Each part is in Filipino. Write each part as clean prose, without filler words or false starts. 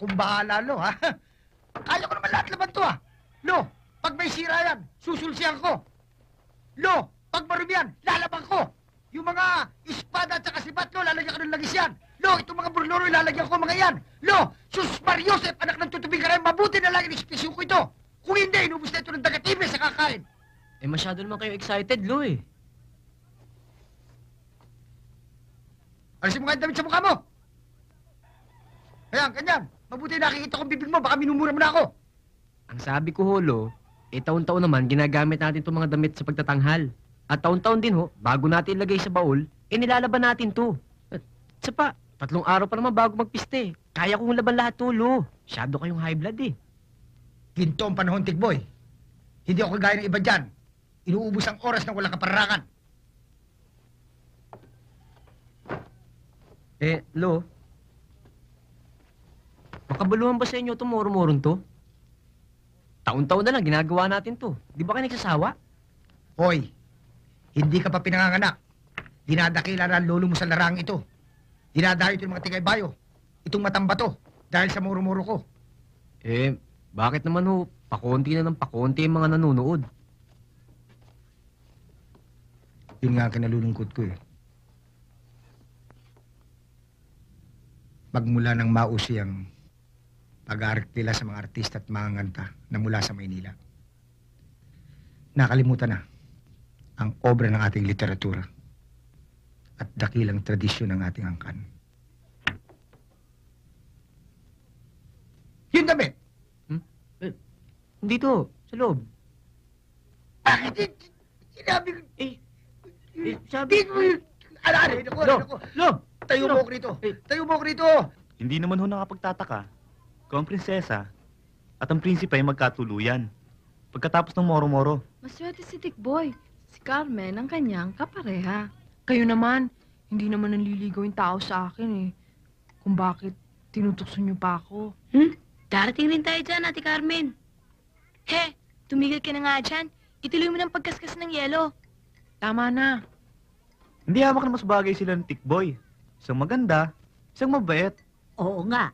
Akong bahala, Lo, ha? Kaya ko naman lahat laban to, ha? Lo, pag may sira yan, susulsihan ko. Lo, pag marumi yan, lalaban ko. Yung mga espada at saka sibat, Lo, lalagyan ko ng lagis yan. Lo, itong mga burnoro, lalagyan ko mga yan. Lo, sus Mariosep, anak ng tutubing karay, mabuti na lang inispisyon ko ito. Kung hindi, inubos na ito ng dagatibay sa kakain. Eh, masyado naman kayo excited, Lo, eh. Alisin mo nga yung damit sa mukha mo. Ayan, ganyan. Mabuti nakikita kong bibig mo, baka minumura mo na ako. Ang sabi ko, Holo, taon-taon naman ginagamit natin itong mga damit sa pagtatanghal. At taon-taon din, bago natin ilagay sa baul, nilalaban natin to. At isa pa, 3 araw pa naman bago magpiste. Kaya kong laban lahat to, Lo. Masyado kayong high blood, eh. Ginto ang panahon, Tigboy. Hindi ako kagaya ng iba dyan. Inuubos ang oras ng walang kaparakan. Lo, makabuluhan ba sa inyo itong moro-moron to? Taon-taon na lang ginagawa natin to. Di ba kayo nagsasawa? Hoy, hindi ka pa pinanganganak. Dinadakila na ang lolo mo sa larang ito. Dinadayo ito ng mga tigay-bayo. Itong matamba to, dahil sa muro-muro ko. Bakit naman pakonti na ng pakonti yung mga nanonood? Yun nga ang kinalulungkot ko, eh. Magmula ng mausi ang pag-aarktila sa mga artista at mga nganta na mula sa Maynila. Nakalimutan na ang obra ng ating literatura at dakilang tradisyon ng ating angkan. Yun damit! Dito, sa loob. Bakit? Sinabi ko... Sabi... Lo! Tayo mo ako rito! Tayo mo ako rito! Hindi naman ho nakapagtataka kung ang prinsesa at ang prinsipe ay magkatuluyan pagkatapos ng moro-moro. Maswerte si Tikboy. Si Carmen ang kanyang kapareha. Kayo naman, hindi naman nanliligaw yung tao sa akin, eh. Kung bakit tinutukso niyo pa ako. Darating rin tayo dyan, Ate Carmen. He, tumigil ka na nga dyan. Ituloy mo ng pagkaskas ng yelo. Tama na. Hindi hamak na mas bagay sila ng tikboy. Isang maganda, isang mabait. Oo nga.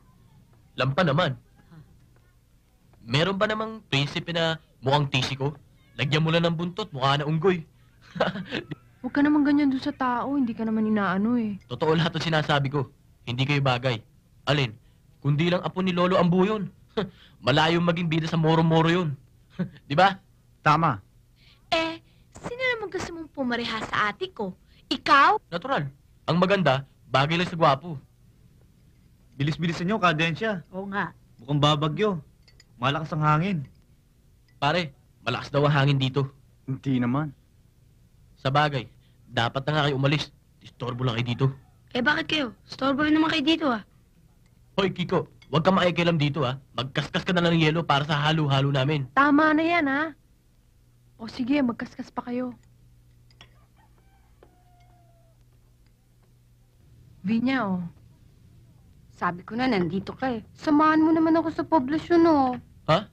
Lampa naman. Meron ba namang prinsipe na mukhang tisi ko? Lagyan mo lang ng buntot, mukha na unggoy. Huwag ka naman ganyan doon sa tao, hindi ka naman inaano, eh. Totoo lahat ang sinasabi ko. Hindi kayo bagay. Alin, kundi lang apo ni Lolo Ambu yun. Malayo maging bida sa moro-moro yun. Di ba? Tama. Sino naman gusto mong pumareha sa ate ko? Ikaw? Natural. Ang maganda, bagay lang sa gwapo. Bilis-bilisan nyo, kadensya. Oo nga. Mukhang babagyo. Malakas ang hangin. Pare, malakas daw ang hangin dito. Hindi naman. Sa bagay, dapat na nga kayo umalis. Istorbo lang kayo dito. Bakit kayo? Storbo rin naman kayo dito, Hoy, Kiko, huwag ka makikialam dito, ha. Magkaskas ka na lang ng yelo para sa halo-halo namin. Tama na yan, ha? O sige, magkaskas pa kayo. Vinya, oh. Sabi ko na, nandito ka eh. Samahan mo naman ako sa poblasyon, oh. Ha?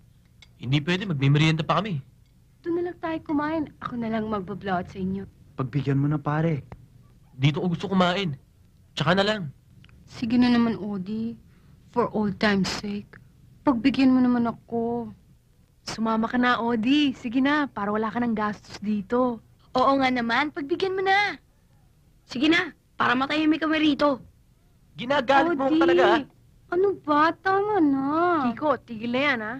Hindi pwede, magmimerienda pa kami. Doon na lang tayo kumain. Ako na lang magbablawat sa inyo. Pagbigyan mo na, pare. Dito ko gusto kumain. Tsaka na lang. Sige na naman, Odi. For old time's sake. Pagbigyan mo naman ako. Sumama ka na, Odi. Sige na, para wala ka ng gastos dito. Oo nga naman, pagbigyan mo na. Sige na, para matahimik kami rito. Ginagalit mo Odi, ko talaga, ha? ano ba? Tama na. Kiko, tigil na yan, ha?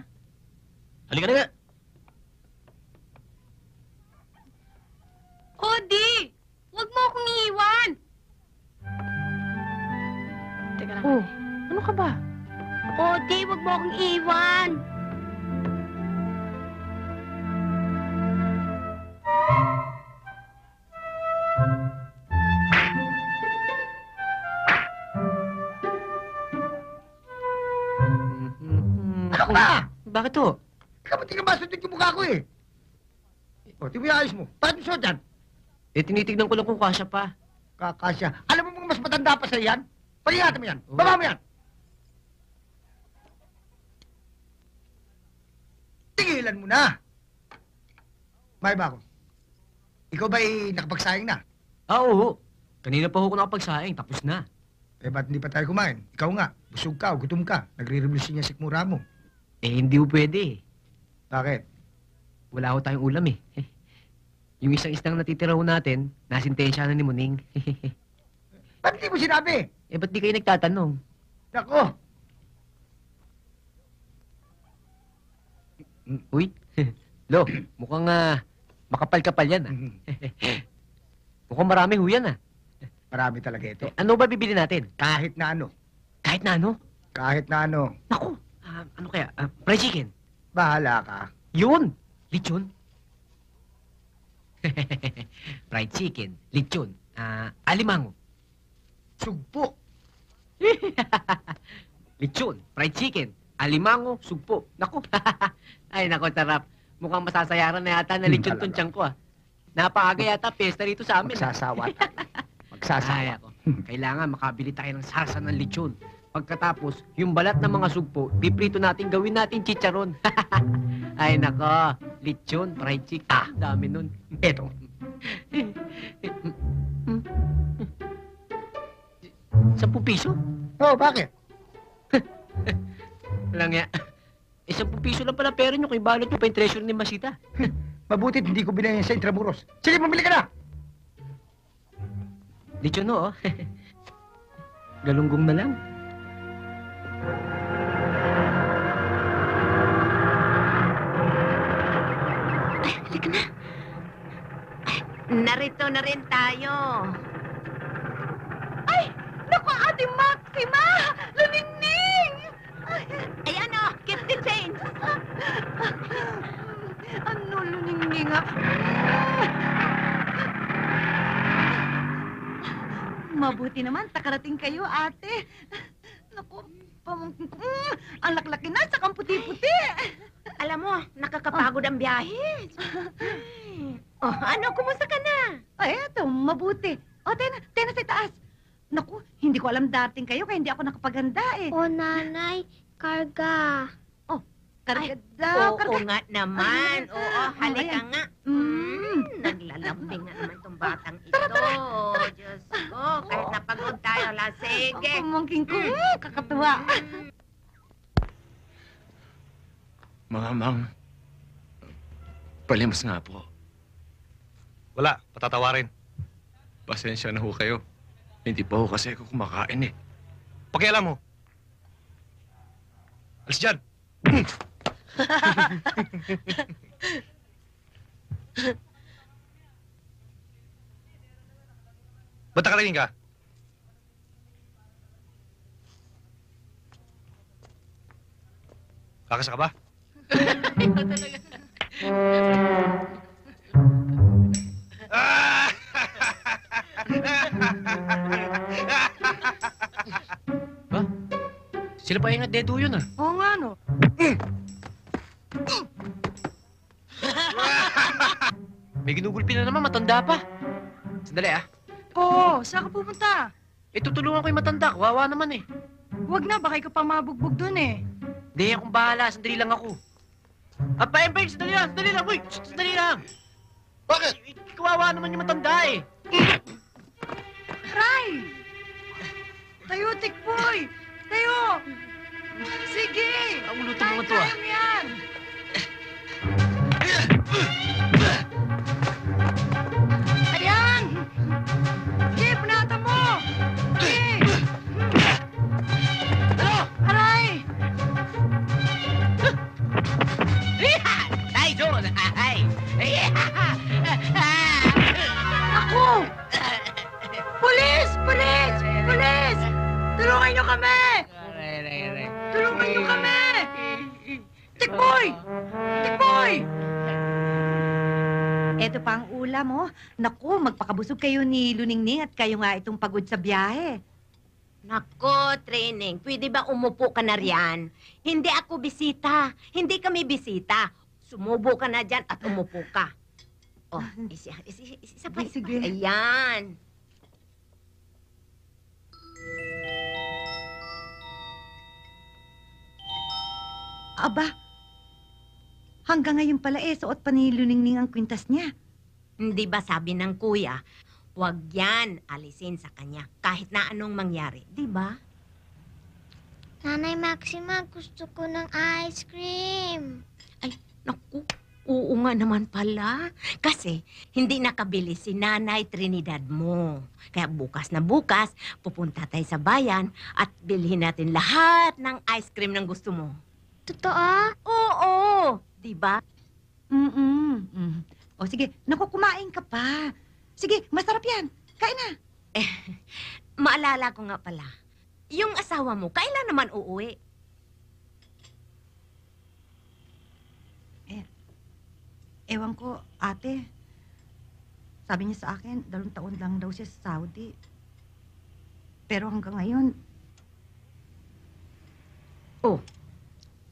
Halika na nga. Odi! Huwag mo akong iiwan! Teka lang. Oh, Ano ka ba? Odi, huwag mo akong iiwan! Ano ka ba? Bakit to? Kamuti ka ba sundin yung mukha ko, eh? O, tingnan mo yung ayos mo. Bakit mo suot yan? Tinitignan ko lang kung kasya pa. Kakasya. Alam mo mga mas matanda pa sa'yo yan? Pag-ingatan mo yan. Baba mo yan. Tigilan mo na. May ba ako? Ikaw ba'y nakapagsayang na? Oo. Kanina pa ako nakapagsaing, tapos na. Eh, ba't hindi pa tayo kumain? Ikaw nga, busog ka o gutom ka. Nagre-revolusyon yung sikmura mo. Eh, hindi po pwede eh. Bakit? Wala ho tayong ulam eh. Yung isang isdang natitira ho natin, nasintensya na ni Muning. Ba't hindi mo sinabi? Eh, ba't di kayo nagtatanong? Nako! Uy, Lo, mukhang makapal-kapal yan ah. Mukhang marami ho yan ah. Marami talaga ito. Ano ba bibili natin? Kahit na ano. Kahit na ano? Kahit na ano. Naku, ano kaya? Fried chicken? Bahala ka. Yun! Lechon? Fried chicken, lechon, alimango. Sugpo. Lechon, fried chicken, alimango, sugpo. Naku, ay naku, tarap. Mukhang masasayaran na yata na lechon tong Talaga. tiyan ko ah. Napaaga yata pesta rito sa amin. Magsasawa tayo. Ay, Magsasawa. ako. Kailangan makabili tayo ng sarsa ng lechon. Pagkatapos, yung balat ng mga sugpo, piprito natin, gawin natin chicharon. Ay, nako. Lechon, fried chicken. Dami nun. Eto. 10 piso? Oh, bakit? Lang ya. 10 piso lang pala pera nyo kay balot nyo pa yung treasure ni Masita. Mabutit hindi ko binayan sa Intramuros. Sige, pumili ka na! Lechon no, oh. Galunggong na lang. Halika na. Narito na rin tayo. Ay! Naku, Ate Maxima! Luningning! Ayan o, keep the change. Ano, luningning ah? Mabuti naman, takarating kayo, ate. Naku, pamangkin ko. Ang laklaki na, sakang puti-puti. Alam mo, nakakapagod ang biyahe. Oh, ano, kumusta ka na? Ay, eto, mabuti. O, tena sa taas. Naku, hindi ko alam dating kayo, kaya hindi ako nakapaganda eh. O nanay, karga. Kargada, Oo nga naman. Ay, Oo, halika ayan. nga. Naglalambing nga naman tong batang ito. Diyos ko, kahit napagod tayo, la, sige. Pamangkin ko, kakatuwa. Mga mang, palimos nga po. Wala, patatawarin. Pasensya na ho kayo. Hindi pa ho kasi ako kumakain eh. Pakialam mo. Alis dyan. Ba't nakalagin ka? Kakasa ka ba? Ba? Sila pa yung dedo yun ah. Oo nga, no? May ginugulpi na naman, matanda pa. Sandali ah. Oo, saan ka pupunta? Eh, tutulungan ko yung matanda. Kawawa naman eh. Huwag na, baka ikaw pa mabugbog dun eh. Hindi, akong bahala. Sandali lang ako. Empire, sandali lang. Sandali lang. Uy, sandali lang. Bakit? Kawawa naman yung matanda eh. Ray! Tayo, tikboy! Tayo! Sige! Ang ulo itong mga to ah. Kaya mo yan! Ayan! Sige, panata mo! Sige! Ano? Aray! Ay, John! Ay! Ako! Pulis! Pulis! Pulis! Tulungan niyo kami! Tulungan niyo kami! Tikboy! Tikboy! Eto pa ang ulam, oh. Naku, magpakabusog kayo ni Luningning at kayo nga itong pagod sa biyahe. Nako, training. Pwede ba umupo ka na riyan? Hindi ako bisita. Hindi kami bisita. Sumubo ka na dyan at umupo ka. Oh, isa pa. Sige. Ayan. Aba, hanggang ngayon pala suot pa ni Luningning ang kwintas niya. Hindi ba sabi ng kuya, Huwag yan alisin sa kanya kahit na anong mangyari, di ba? Nanay Maxima, gusto ko ng ice cream. Naku, oo nga naman pala. Kasi hindi nakabili si Nanay Trinidad mo. Kaya bukas na bukas, pupunta tayo sa bayan at bilhin natin lahat ng ice cream ng gusto mo. Totoo? Oo, di ba? O sige, naku, kumain ka pa. Sige, masarap yan. Kain na. Maalala ko nga pala, yung asawa mo, kailan naman uuwi? Ewan ko, ate. Sabi niya sa akin, 2 taon lang daw siya sa Saudi. Pero hanggang ngayon,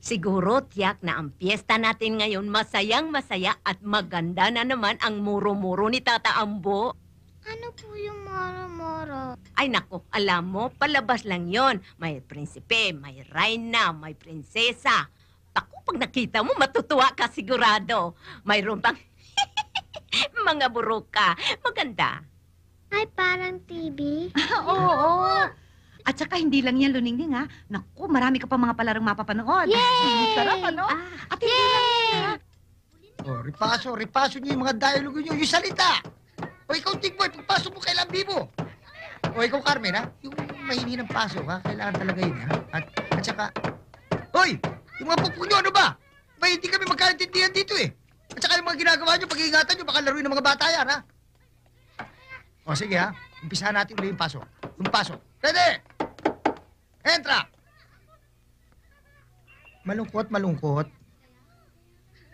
Siguro tiyak na ang piyesta natin ngayon masayang masaya at maganda na naman ang muro-muro ni Tata Ambo. Ano po yung moro-moro? Ay nako, alam mo, palabas lang yon. May prinsipe, may reyna, may prinsesa. Ako, pag nakita mo, matutuwa ka sigurado. Mayroon pang mga buruka. Maganda. Ay, parang TV. oo. At saka hindi lang yan, Luningning, ha? Naku, marami ka pa mga palarong mapapanood. Yay! Sarap, ano? At hindi lang yan, ha? Ripaso niyo yung mga dialogue niyo, yung salita. O ikaw, Tigboy, pagpasok mo kay Lambibo. O ikaw, Carmen, ha? Yung mahingi ng pasok, ha? Kailangan talaga yun, ha? At saka, hoy! Yung mga pupuk niyo, ano ba? Ba, hindi kami magkaintindihan dito, eh. At saka yung mga ginagawa niyo, pag-iingatan niyo, baka laruin ng mga bata yan, ha? O, sige, ha? Umpisahan natin ulit yung pasok. Yung pasok. Ready! Entra! Malungkot, malungkot.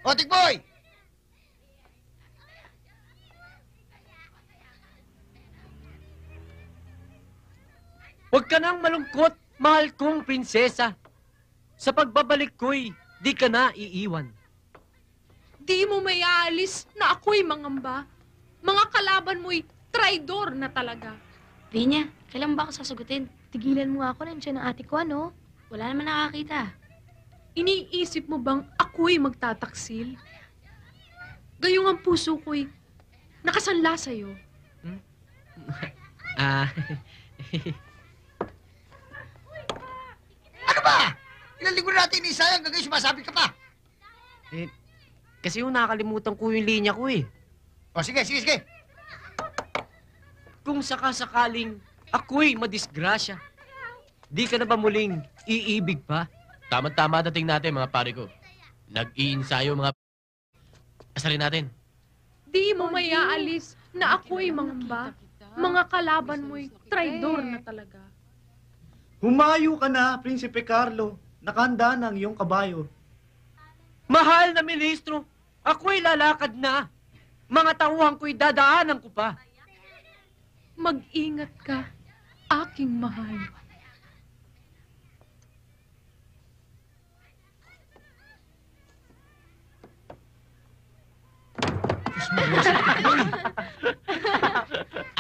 O, Tigboy! Huwag ka nang malungkot, mahal kong prinsesa. Sa pagbabalik ko'y di ka na iiwan. Di mo may aalis na ako'y mangamba. Mga kalaban mo'y traidor na talaga. Pinya, kailan ba ako sasagutin? Tigilan mo nga ako, nandiyan ang ate ko, ano? Wala naman nakakita. Iniisip mo bang ako'y magtataksil? Gayong ang puso ko'y nakasanla sa'yo. Ano ba? Ilang linggo na natin inisayang, gagawin sumasabi ka pa. Kasi yung nakalimutan ko yung linya ko eh. O, sige. Kung sakasakaling ako'y madisgrasya, di ka na ba muling iibig pa? Tama-tama dating natin, mga pare ko. Nag-iinsayo mga asalin natin. Di mo may aalis na ako'y mangamba. Mga kalaban mo'y traidor na talaga. Humayo ka na, Prinsipe Carlo. Nakahanda na ang iyong kabayo. Mahal na ministro, ako'y lalakad na. Mga tauhan ko'y dadaanan ko pa. Mag-ingat ka, aking mahal.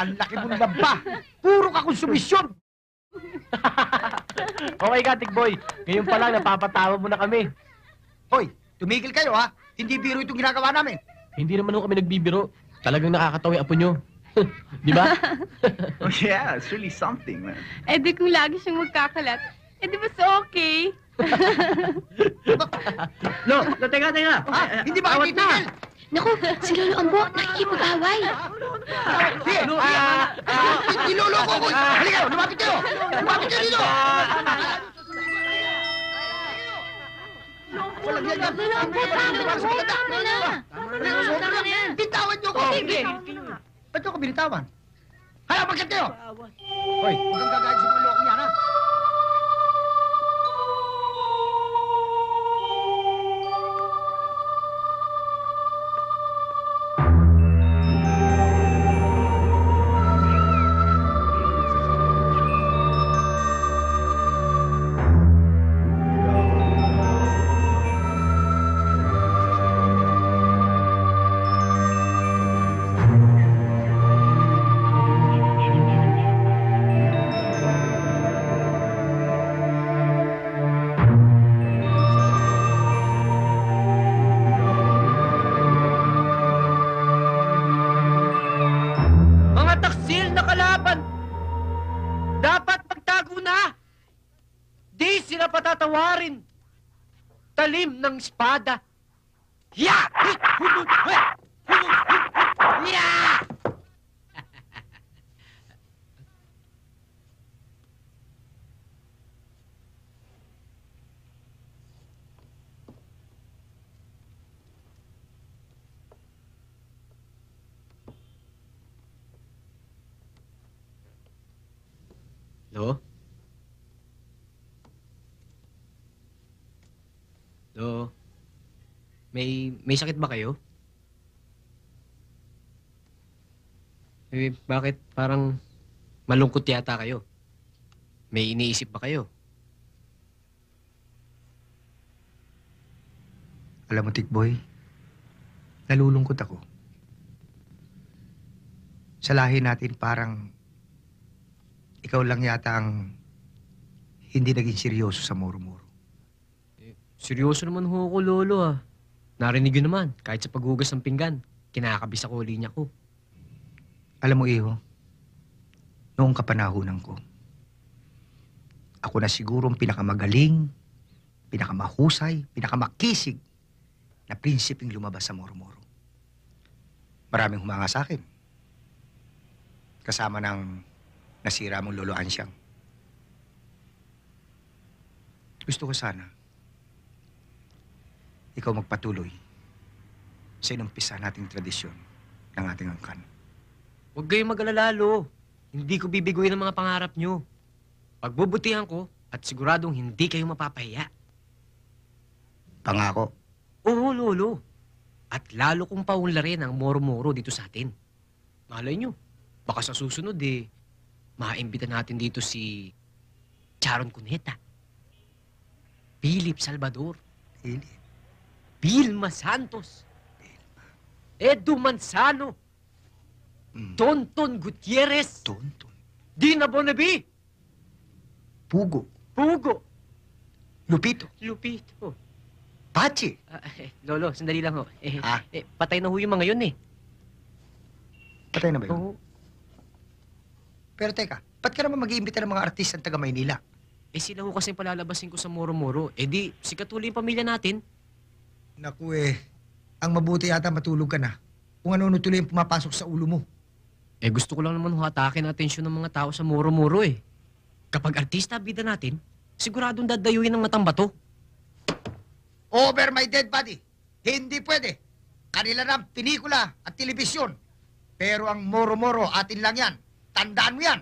Ang laki mong laba. Puro ka konsumisyon. Okay ka, Tigboy. Ngayon pa lang, napapatawa mo na kami. Hoy, tumigil kayo, ha? Hindi biro itong ginagawa namin. Hindi naman ho kami nagbibiro. Talagang nakakatawa yung apo nyo. Di ba? Oh yeah, it's really something, man. Eh di kung lagi siyang magkakalat, eh di ba so okay? Teka. Ha? Hindi ba kayo titigil? Naku, si Lolo Ambo, nakikipag-away. Sige, niloloko ko. Halika, lumapit kayo. Lumapit kayo dito. Walang yan. Tama na. Bitawan niyo ko. Ba't niyo ko binitawan? Kaya magkat kayo. Hoy, huwag kang gagawin sa mga loko niyan, ha? Di sila patatawarin. Talim ng espada. Ya! Ya! Lo? Lo? May sakit ba kayo? Bakit parang malungkot yata kayo? May iniisip ba kayo? Alam mo, Tikboy, nalulungkot ako. Sa lahi natin parang ikaw lang yata ang hindi naging seryoso sa moro-moro. Seryoso naman ho ako, Lolo ah. Narinig yun naman, kahit sa paghugas ng pinggan, kinakabis ako linya ko. Alam mo, Iho, noong kapanahunan ko, ako na siguro ang pinakamagaling, pinakamahusay, pinakamakisig na prinsipeng lumabas sa moro-moro. Maraming humanga sa akin. Kasama ng nasira mong Lolo Ansyang. Gusto ko sana ikaw magpatuloy sa inumpisa nating tradisyon ng ating angkan. Huwag kayong mag-alala, Lo. Hindi ko bibiguin ang mga pangarap nyo. Pagbubutihan ko at siguradong hindi kayo mapapahiya. Pangako. Oo, Lolo. At lalo kong paunlarin ang moro-moro dito sa atin. Malay nyo, baka sa susunod maimbita natin dito si Charon Cuneta, Philip Salvador, Vilma Santos, Edu Manzano, Tonton Gutierrez, Dina Bonavi, Pugo, Lupito, Pachi. Lolo, sandali lang ho. Patay na ho yung mga yun eh. Patay na ba yun? Oo. Pero teka, ba't ka naman mag-iimbita ng mga artistang taga Maynila? Sila ho kasi palalabasin ko sa moro-moro. Di, sikat tuloy yung pamilya natin. Naku ang mabuti yata matulog ka na. Kung ano tuloy yung pumapasok sa ulo mo. Gusto ko lang naman hatakin ang atensyon ng mga tao sa moro-moro eh. Kapag artista bida natin, siguradong dadayuhin ng matambato. Over my dead body. Hindi pwede. Kanila na ang pelikula at telebisyon. Pero ang moro-moro, atin lang yan. Tandaan mo yan.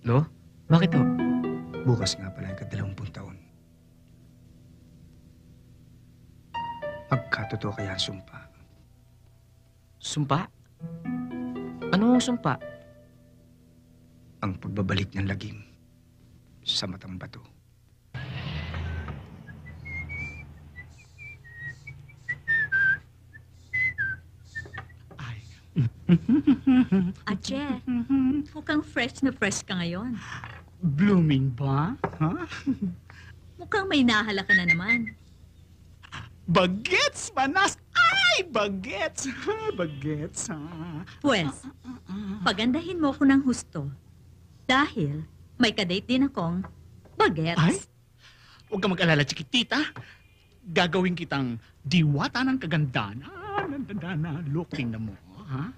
Lo? Bakit ho? Bukas nga pala yung ka-20 taon. Magkatotoo kaya ang sumpa. Sumpa? Ano sumpa? Ang pagbabalik ng lagim sa matang bato. Ache, mukhang fresh na fresh ka ngayon. Blooming ba? Ha? Mukhang may nahala ka na naman. Bagets, manas! Ay, bagets! Bagets, ha? Pwes, pagandahin mo ko ng husto. Dahil may kadate din akong bagets. Ay, huwag ka mag-alala, chikitita. Gagawin kitang diwata ng kagandahan. Look, tingnan mo, ha?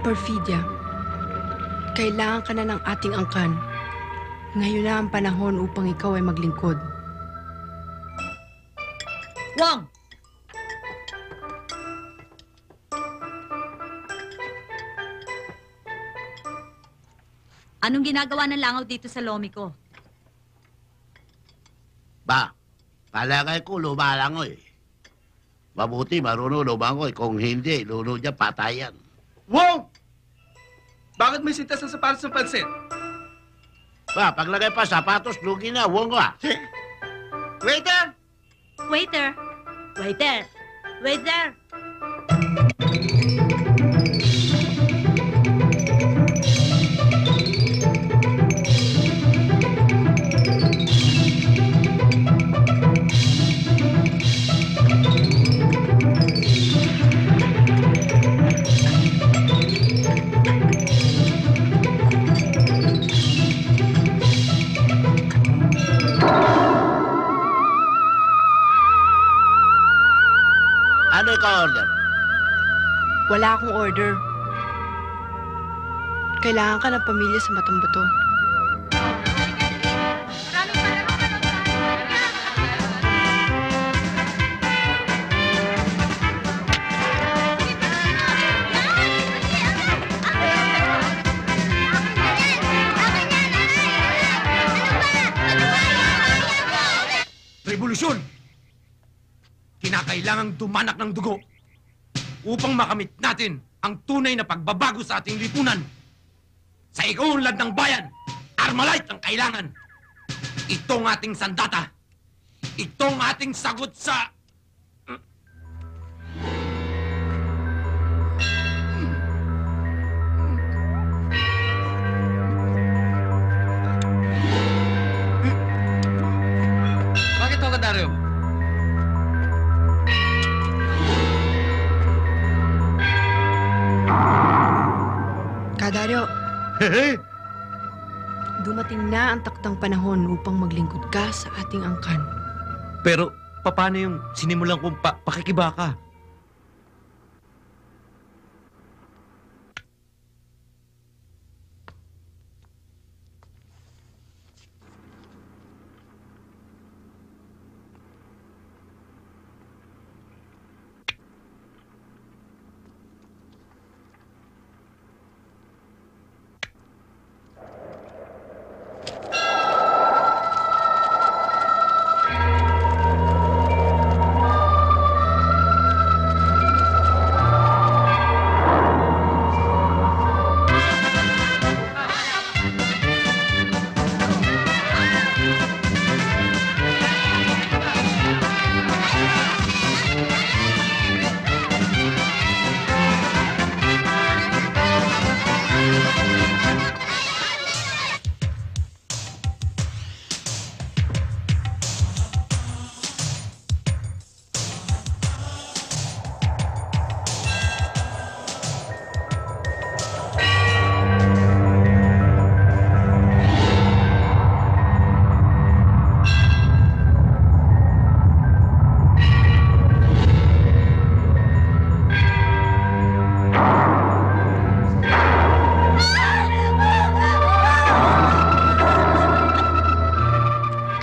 Perfidia, kailangan ka na ng ating angkan. Ngayon na ang panahon upang ikaw ay maglingkod. Wong! Anong ginagawa ng langaw dito sa lomi ko? Ba, palagay ko lumalangoy. Mabuti marunong lumangoy. Kung hindi, lunod niya patayan. Wong! Bakit may sintas sa sapatos ng pansit? Ba, paglagay pa sapatos, lugi na. Wong ka. Waiter! Waiter! Waiter! Waiter! Ano ka-order? Wala akong order. Kailangan ka ng pamilya sa Matambato. Revolusyon! Kinakailangang dumanak ng dugo upang makamit natin ang tunay na pagbabago sa ating lipunan. Sa ikaunlad ng bayan, Armalite ang kailangan. Itong ating sandata. Itong ating sagot sa... Bakit ako, Dario? Kadaryo, dumating na ang taktang panahon upang maglingkod ka sa ating angkan. Pero, paano yung sinimulan kong pakikibaka?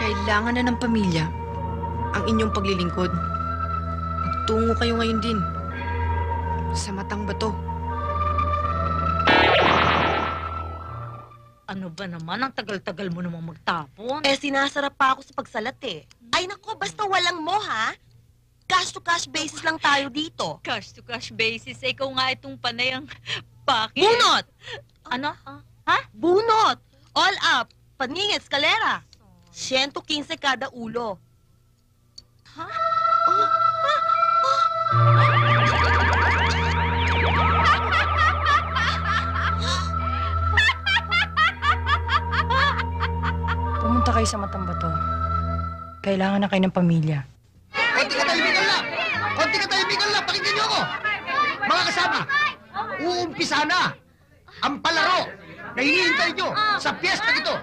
Kailangan na ng pamilya ang inyong paglilingkod. Magtungo kayo ngayon din sa Matambato. Ano ba naman? Ang tagal-tagal mo namang magtapon. Eh, sinasarap pa ako sa pagsalat eh. Ay nako, basta walang mo ha. Cash to cash basis lang tayo dito. Cash to cash basis. Ikaw nga itong panay ang paki. Bunot! Ano? Ha? Bunot! All up! Paning, eskalera! 115 kada ulo. Ha? Pumunta kayo sa Matambato. Kailangan na kayo ng pamilya. Konti katahimikan lang! Konti katahimikan lang! Pakinggan niyo ako! Mga kasama, uumpisa na ang palaro na hinihintay niyo sa piyesta ito.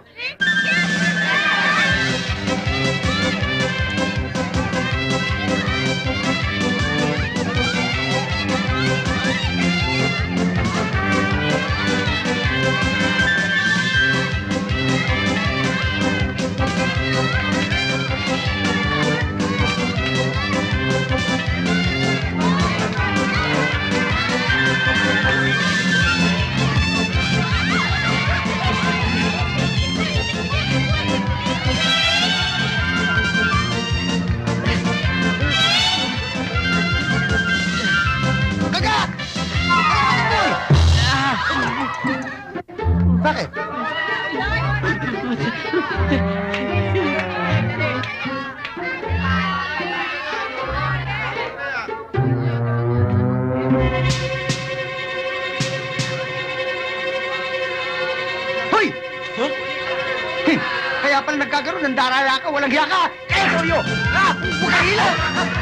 lang nagkakaroon ng daraya ka, walang hiya ka! Kaya Toyo! Ha? Huwag kang hilo!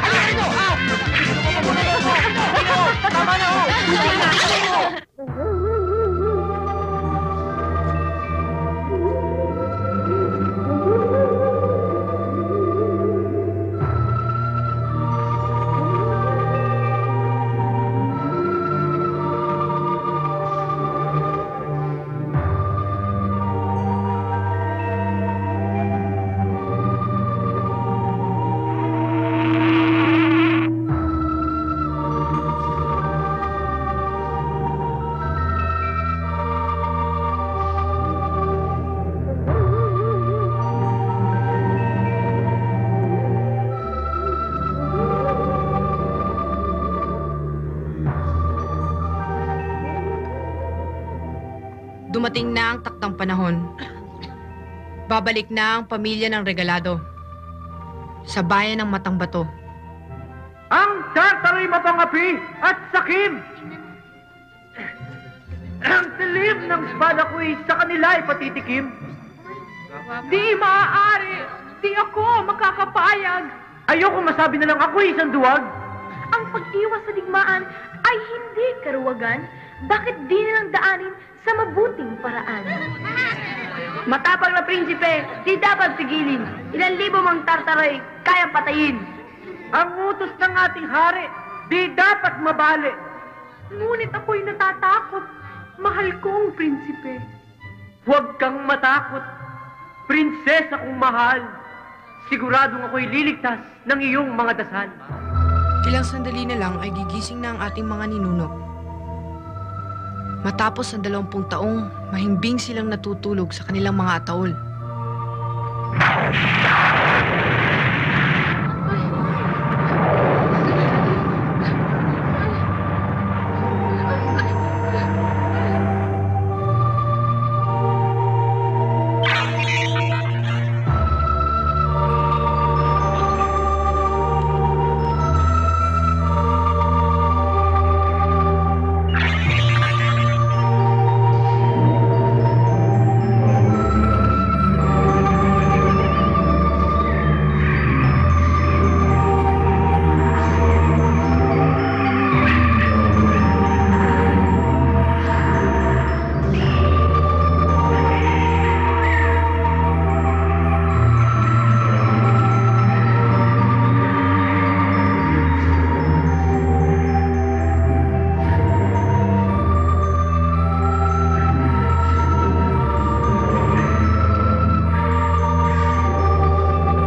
Halika rito! Ha? Tama na ho! Tama na! Dumating na ang taktang panahon. Babalik na ang pamilya ng regalado sa bayan ng Matang Bato. Ang tartaro'y mapangapi at sakim. Ang tilim ng espada ko'y sa kanila ay patitikim. Di maaari. Di ako makakapayag. Ayoko masabi na lang ako'y isang duwag. Ang pag-iwas sa digmaan ay hindi karuwagan. Bakit di nilang daanin sa mabuting paraan? Matapang na prinsipe, di dapat pigilin. Ilang libo mang tartaray, kayang patayin. Ang utos ng ating hari, di dapat mabali. Ngunit ako'y natatakot. Mahal kong prinsipe. Huwag kang matakot. Prinsesa kong mahal. Siguradong ako'y liligtas ng iyong mga dasal. Ilang sandali na lang ay gigising na ang ating mga ninuno. Matapos ang 20 taong, mahimbing silang natutulog sa kanilang mga ataol.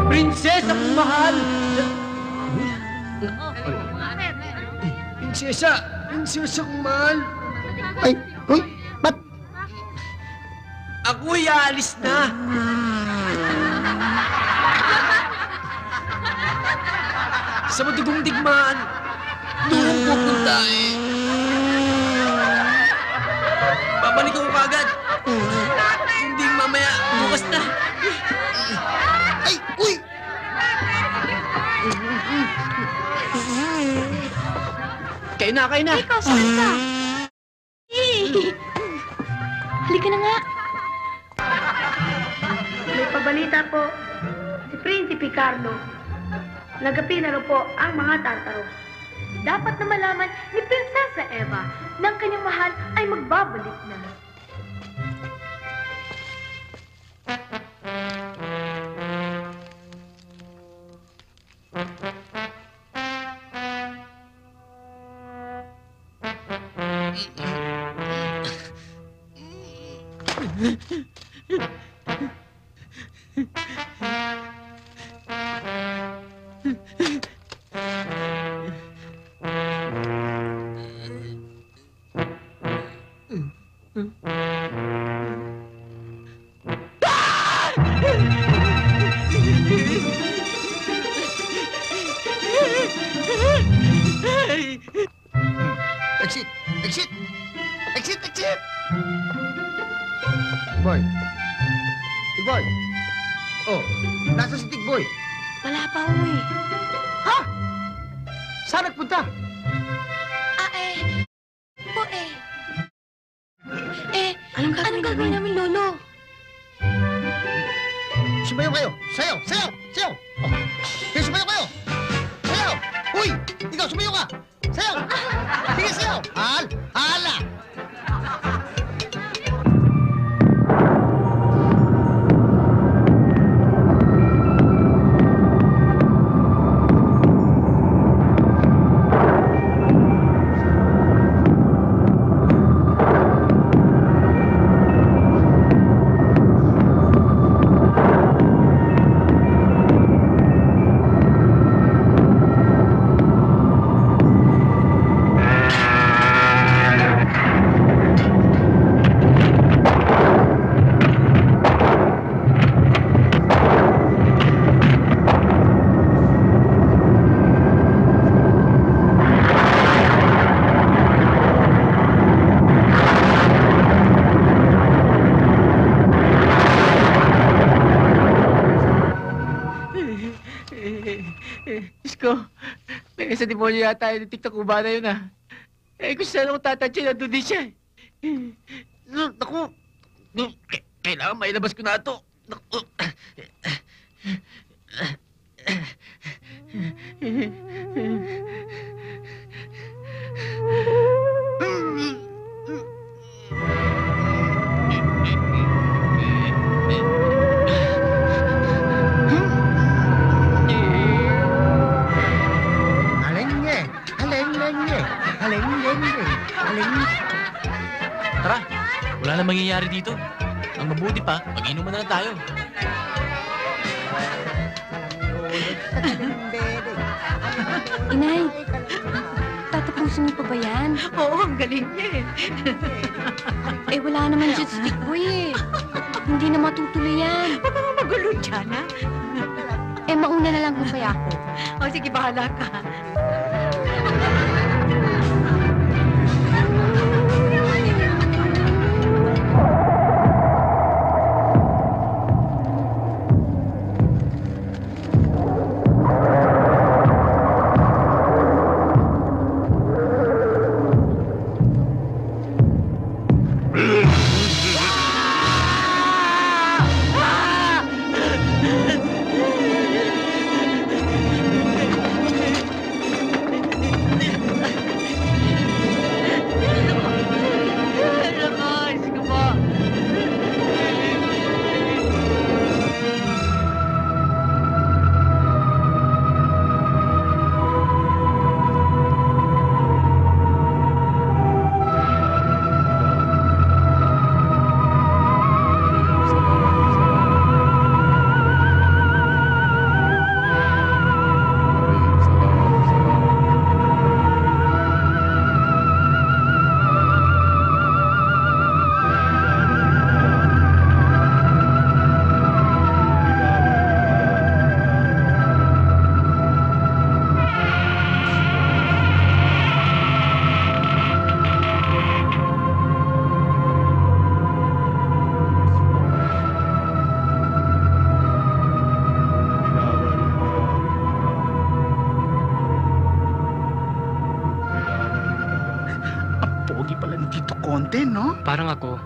Prinsesa kong mahal! Prinsesa! Prinsesa kong mahal! Ay, uy, ba't? Ako'y aalis na! Sa madugong digmaan, doon pupunta eh. Babalik ako kagad. Hindi mamaya, bukas na. Ay, uy! Kain na, kain na. Ikaw, saan ka? Halika na nga. May pabalita po si Prinsipe Carlo. Nagapi na po ang mga tartaro. Dapat na malaman ni Prinsesa Eva na ang kanyang mahal ay magbabalik na. Exit! Exit! Exit! Exit! Boy! Tigboy! Oh, nasa si Tigboy? Wala pa ho eh. Ha? Saan nagpunta? Po eh. Anong gagawin namin, Lolo? Sumayo kayo! Sayaw! Sayaw! Sayaw! Oh. Sige, sumayo kayo! Sayaw! Uy! Ikaw, sumayo ka! Sayaw! Sige, sayaw! Hala! Sa demonyo yata yung TikTok ubana yun kung saan ako tatansya, nandun din siya. Naku, kailangan mailabas ko na ito. Naku. Tara, wala na mangyayari dito. Ang mabuti pa, mag-inuman na lang tayo. Inay, tatapusin niyo pa ba yan? Oo, ang galing niya wala naman dyan stick boy Hindi na matutuloy yan. Huwag kang magulo dyan, ha? Mauna na lang po kaya ako. O, sige, bahala ka. konti, no? Parang ako.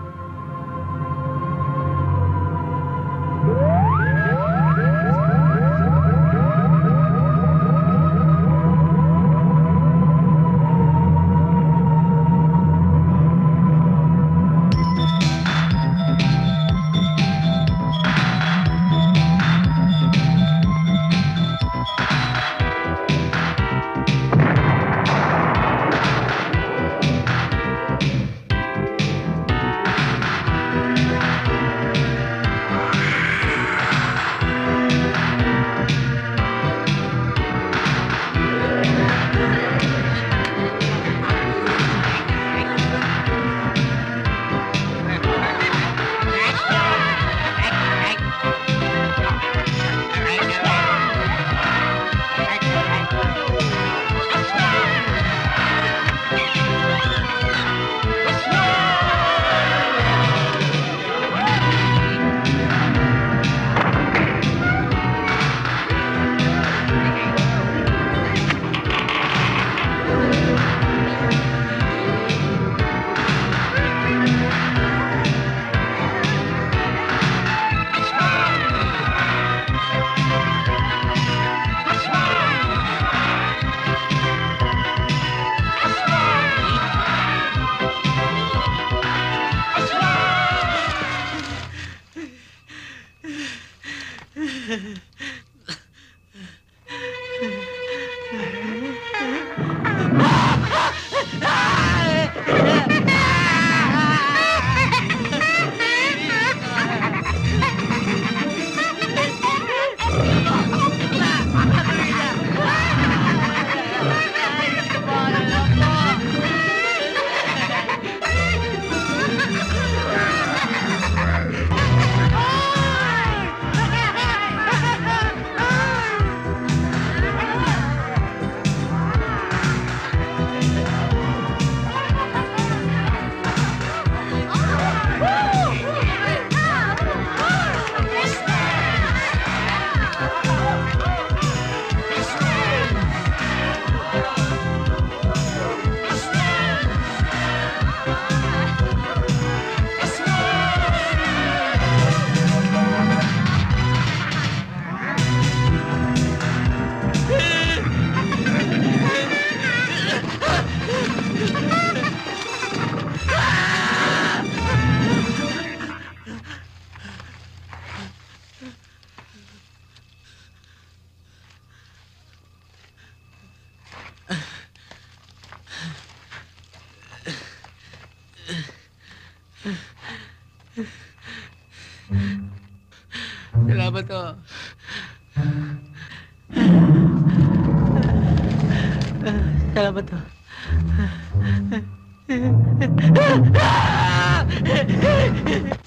Salamat ho.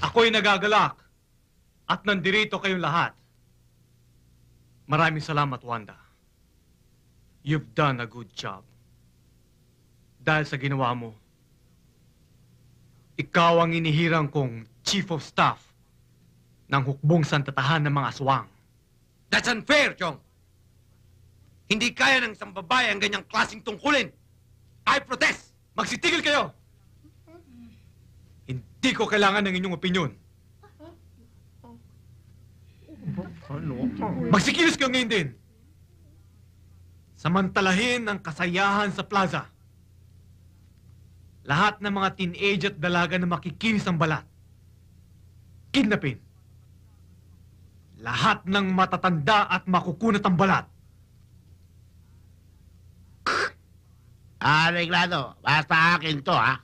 Ako'y nagagalak at nandirito kayong lahat. Maraming salamat, Wanda. You've done a good job. Dahil sa ginawa mo, ikaw ang inihirang kong Chief of Staff ng hukbong santatahan ng mga aswang. That's unfair, Chong. Hindi kaya ng isang babae ang ganyang klaseng tungkulin. I protest! Magsitigil kayo! Hindi ko kailangan ng inyong opinyon. Magsikilos kayo ngayon din. Samantalahin ang kasayahan sa plaza. Lahat ng mga teenage at dalaga na makikinis ang balat. Kidnapin. Lahat ng matatanda at makukunat ang balat. Reglado, basta akin to, ha?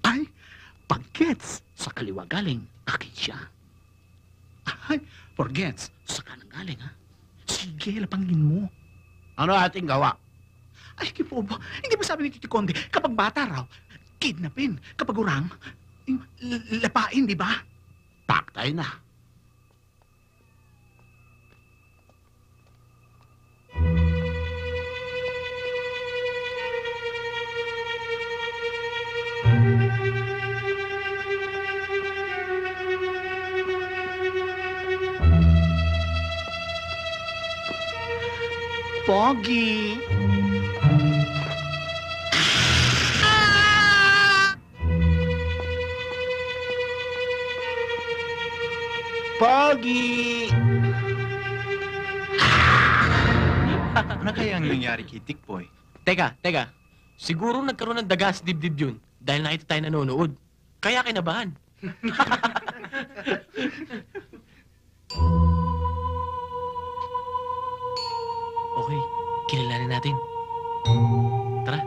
Ay, pag-gets sa kaliwa galing, akin siya. Ay, forgets sa kanan galing, ha? Sige, lapangin mo. Ano ating gawa? Ay, Kipobo, hindi ba sabi ni Titi Conde, kapag bata raw, kidnapin. Kapag urang, lapain, di ba? Taktay na. Pogi. Pogi! Ano kaya ang nangyari kay Tikpoy? Teka. Siguro nagkaroon ng daga sa dibdib yun dahil nakita tayo nanonood. Kaya kinabahan. Okay, kilalanin natin. Tara.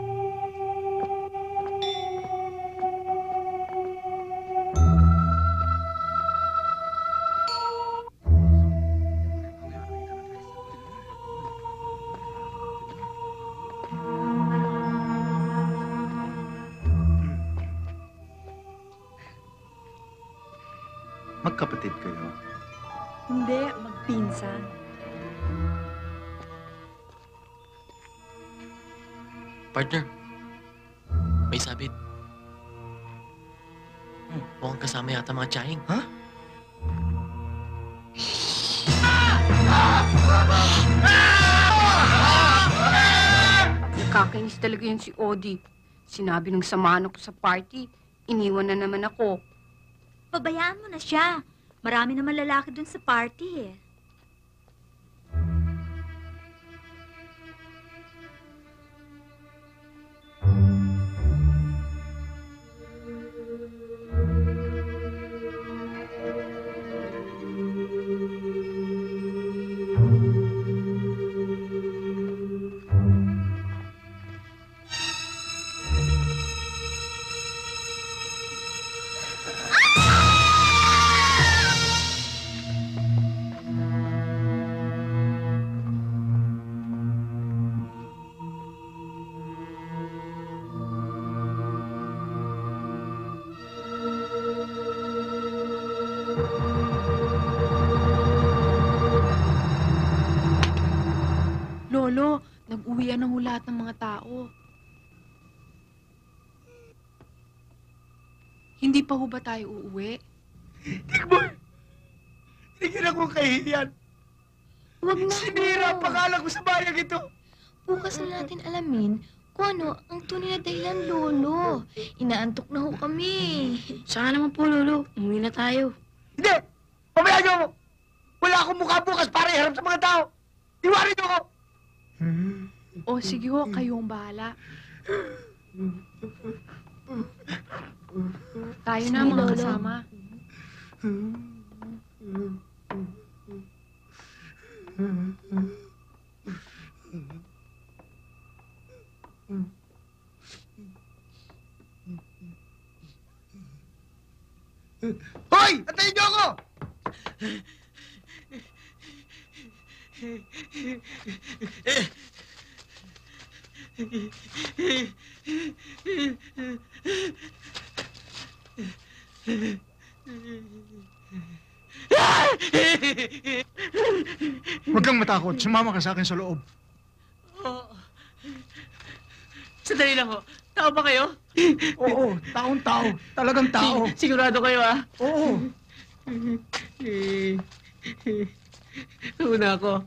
Magkapatid kayo? Hindi, magpinsan. Partner, may sabit. Mukhang kasama yata mga tiyahing. Ha? Nakakainis talaga yun si Odi. Sinabi nung samahan ako sa party, iniwan na naman ako. Pabayaan mo na siya. Marami naman lalaki dun sa party eh. Lolo, nag-uwian ng lahat ng mga tao. Hindi pa ho ba tayo uuwi? Tikboy! Hinigyan akong kahihiyan. Huwag na Sinira ang pangalan ko sa bayang ito. Bukas na natin alamin kung ano ang tunay na dahilan, Lolo. Inaantok na ho kami. Saka naman po, Lolo. Umuwi na tayo. Hindi! Pabayaan niyo ako! Wala akong mukha bukas para iharap sa mga tao. Iwarin niyo ako! O sige ho, kayo ang bahala. Tayo na, Sige, mga Lolo. kasama. Hoy! Antayin niyo ako! Huwag kang matakot. Sumama ka sa akin sa loob. Sandali lang ho. Tao ba kayo? Oo, taong-tao. Talagang tao. Sigurado kayo, ah? Oo. Una ako.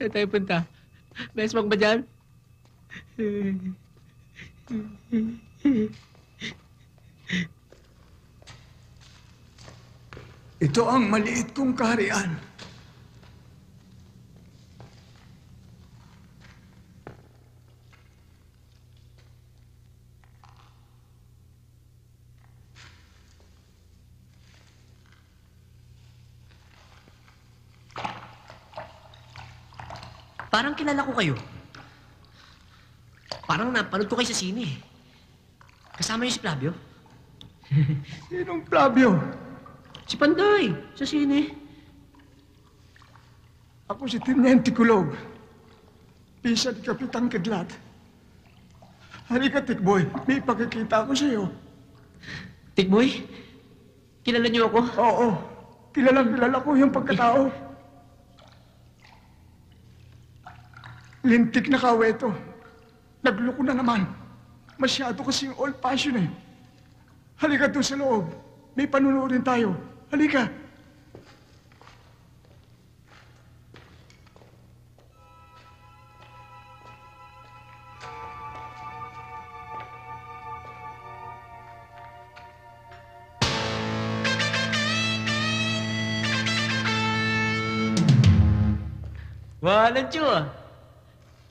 Saan tayo punta? Besmag ba dyan? Ito ang maliit kong kaharian. Parang kilala ko kayo. Parang napanood ko kayo sa sine. Kasama niyo si Flavio? Sinong Flavio? Si Panday, sa sine. Ako si Tiniente Kulog. Pisa ni Kapitang Kidlat. Halika, Tikboy. May pakikita ako sa iyo. Tikboy? Kilala niyo ako? Oo. Kilala ko yung pagkatao. Lintik na kaweto. Nagloko na naman. Masyado kasing old-fashioned eh. Halika doon sa loob. May panunuorin tayo. Halika. Walang tiyo, ah.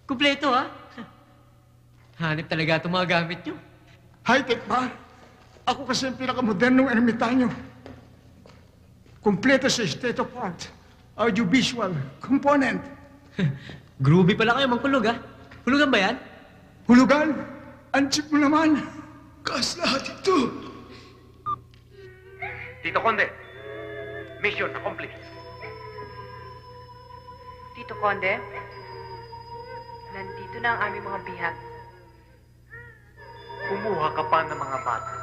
Kumpleto, ah. Hanip talaga itong mga gamit nyo. High-tech ba? Ako kasi ang pinakamodernong ermitanyo. Kompleto sa state of art, audiovisual, component. Groovy pala kayo, Mangkulog, ah. Hulugan ba yan? Hulugan? Ang cheap mo naman. Kas lahat ito. Tito Conde, mission accomplished. Tito Conde, nandito na ang aming mga bihag. Kumuha ka pa ng mga bata.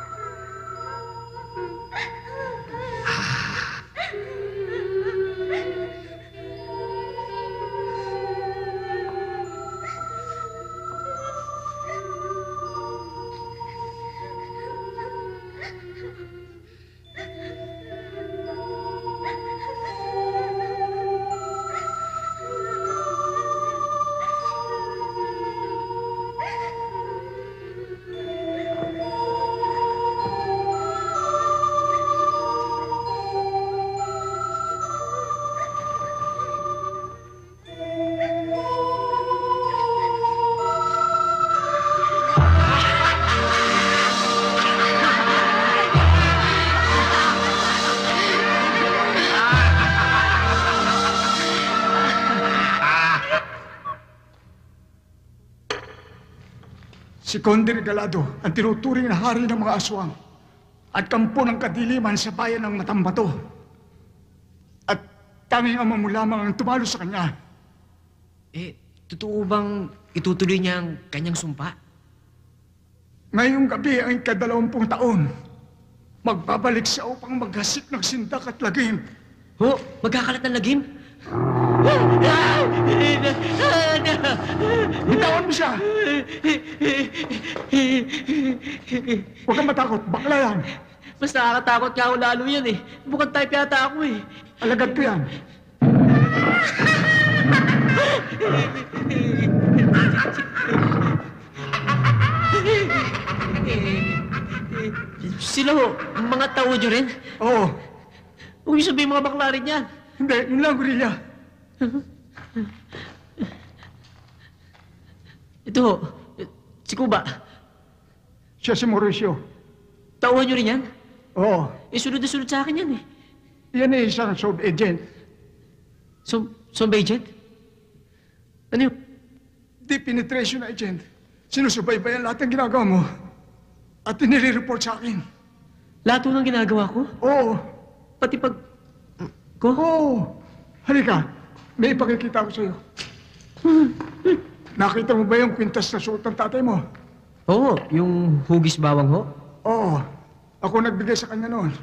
Si Conde Regalado ang tinuturing na hari ng mga aswang at kampo ng kadiliman sa bayan ng Matambato. At tanging ama mo lamang ang tumalo sa kanya. Eh, totoo bang itutuloy niya ang kanyang sumpa? Ngayong gabi ang ika-20 taon, magbabalik siya upang maghasik ng sindak at lagim. Ho, magkakalat ng lagim? Bitawan mo siya! Huwag kang matakot, bakla yan. Mas nakakatakot nga ako lalo yan eh. Bukang type yata ako eh. Alagad ko yan. Sila ho, mga tao nyo rin? Oo. Huwag niyo sabihin mga bakla rin yan. Hindi, yun lang, gorilla. Ito ho, si Kuba. Siya si Mauricio. Tauhan nyo rin yan? Oo. Eh, sunod na sunod sa akin yan eh. Yan ay isang sound agent. Sound agent? Ano yun? Deep penetration agent. Sinusubaybayan lahat ng ginagawa mo. At inire-report sa akin. Lahat ng ginagawa ko? Oo. Pati pag ko? Oo. Halika, may ipakikita ko sa'yo. Nakita mo ba yung kwintas na suot ng tatay mo? Oo, yung hugis bawang ho. Oo. Ako nagbigay sa kanya noon.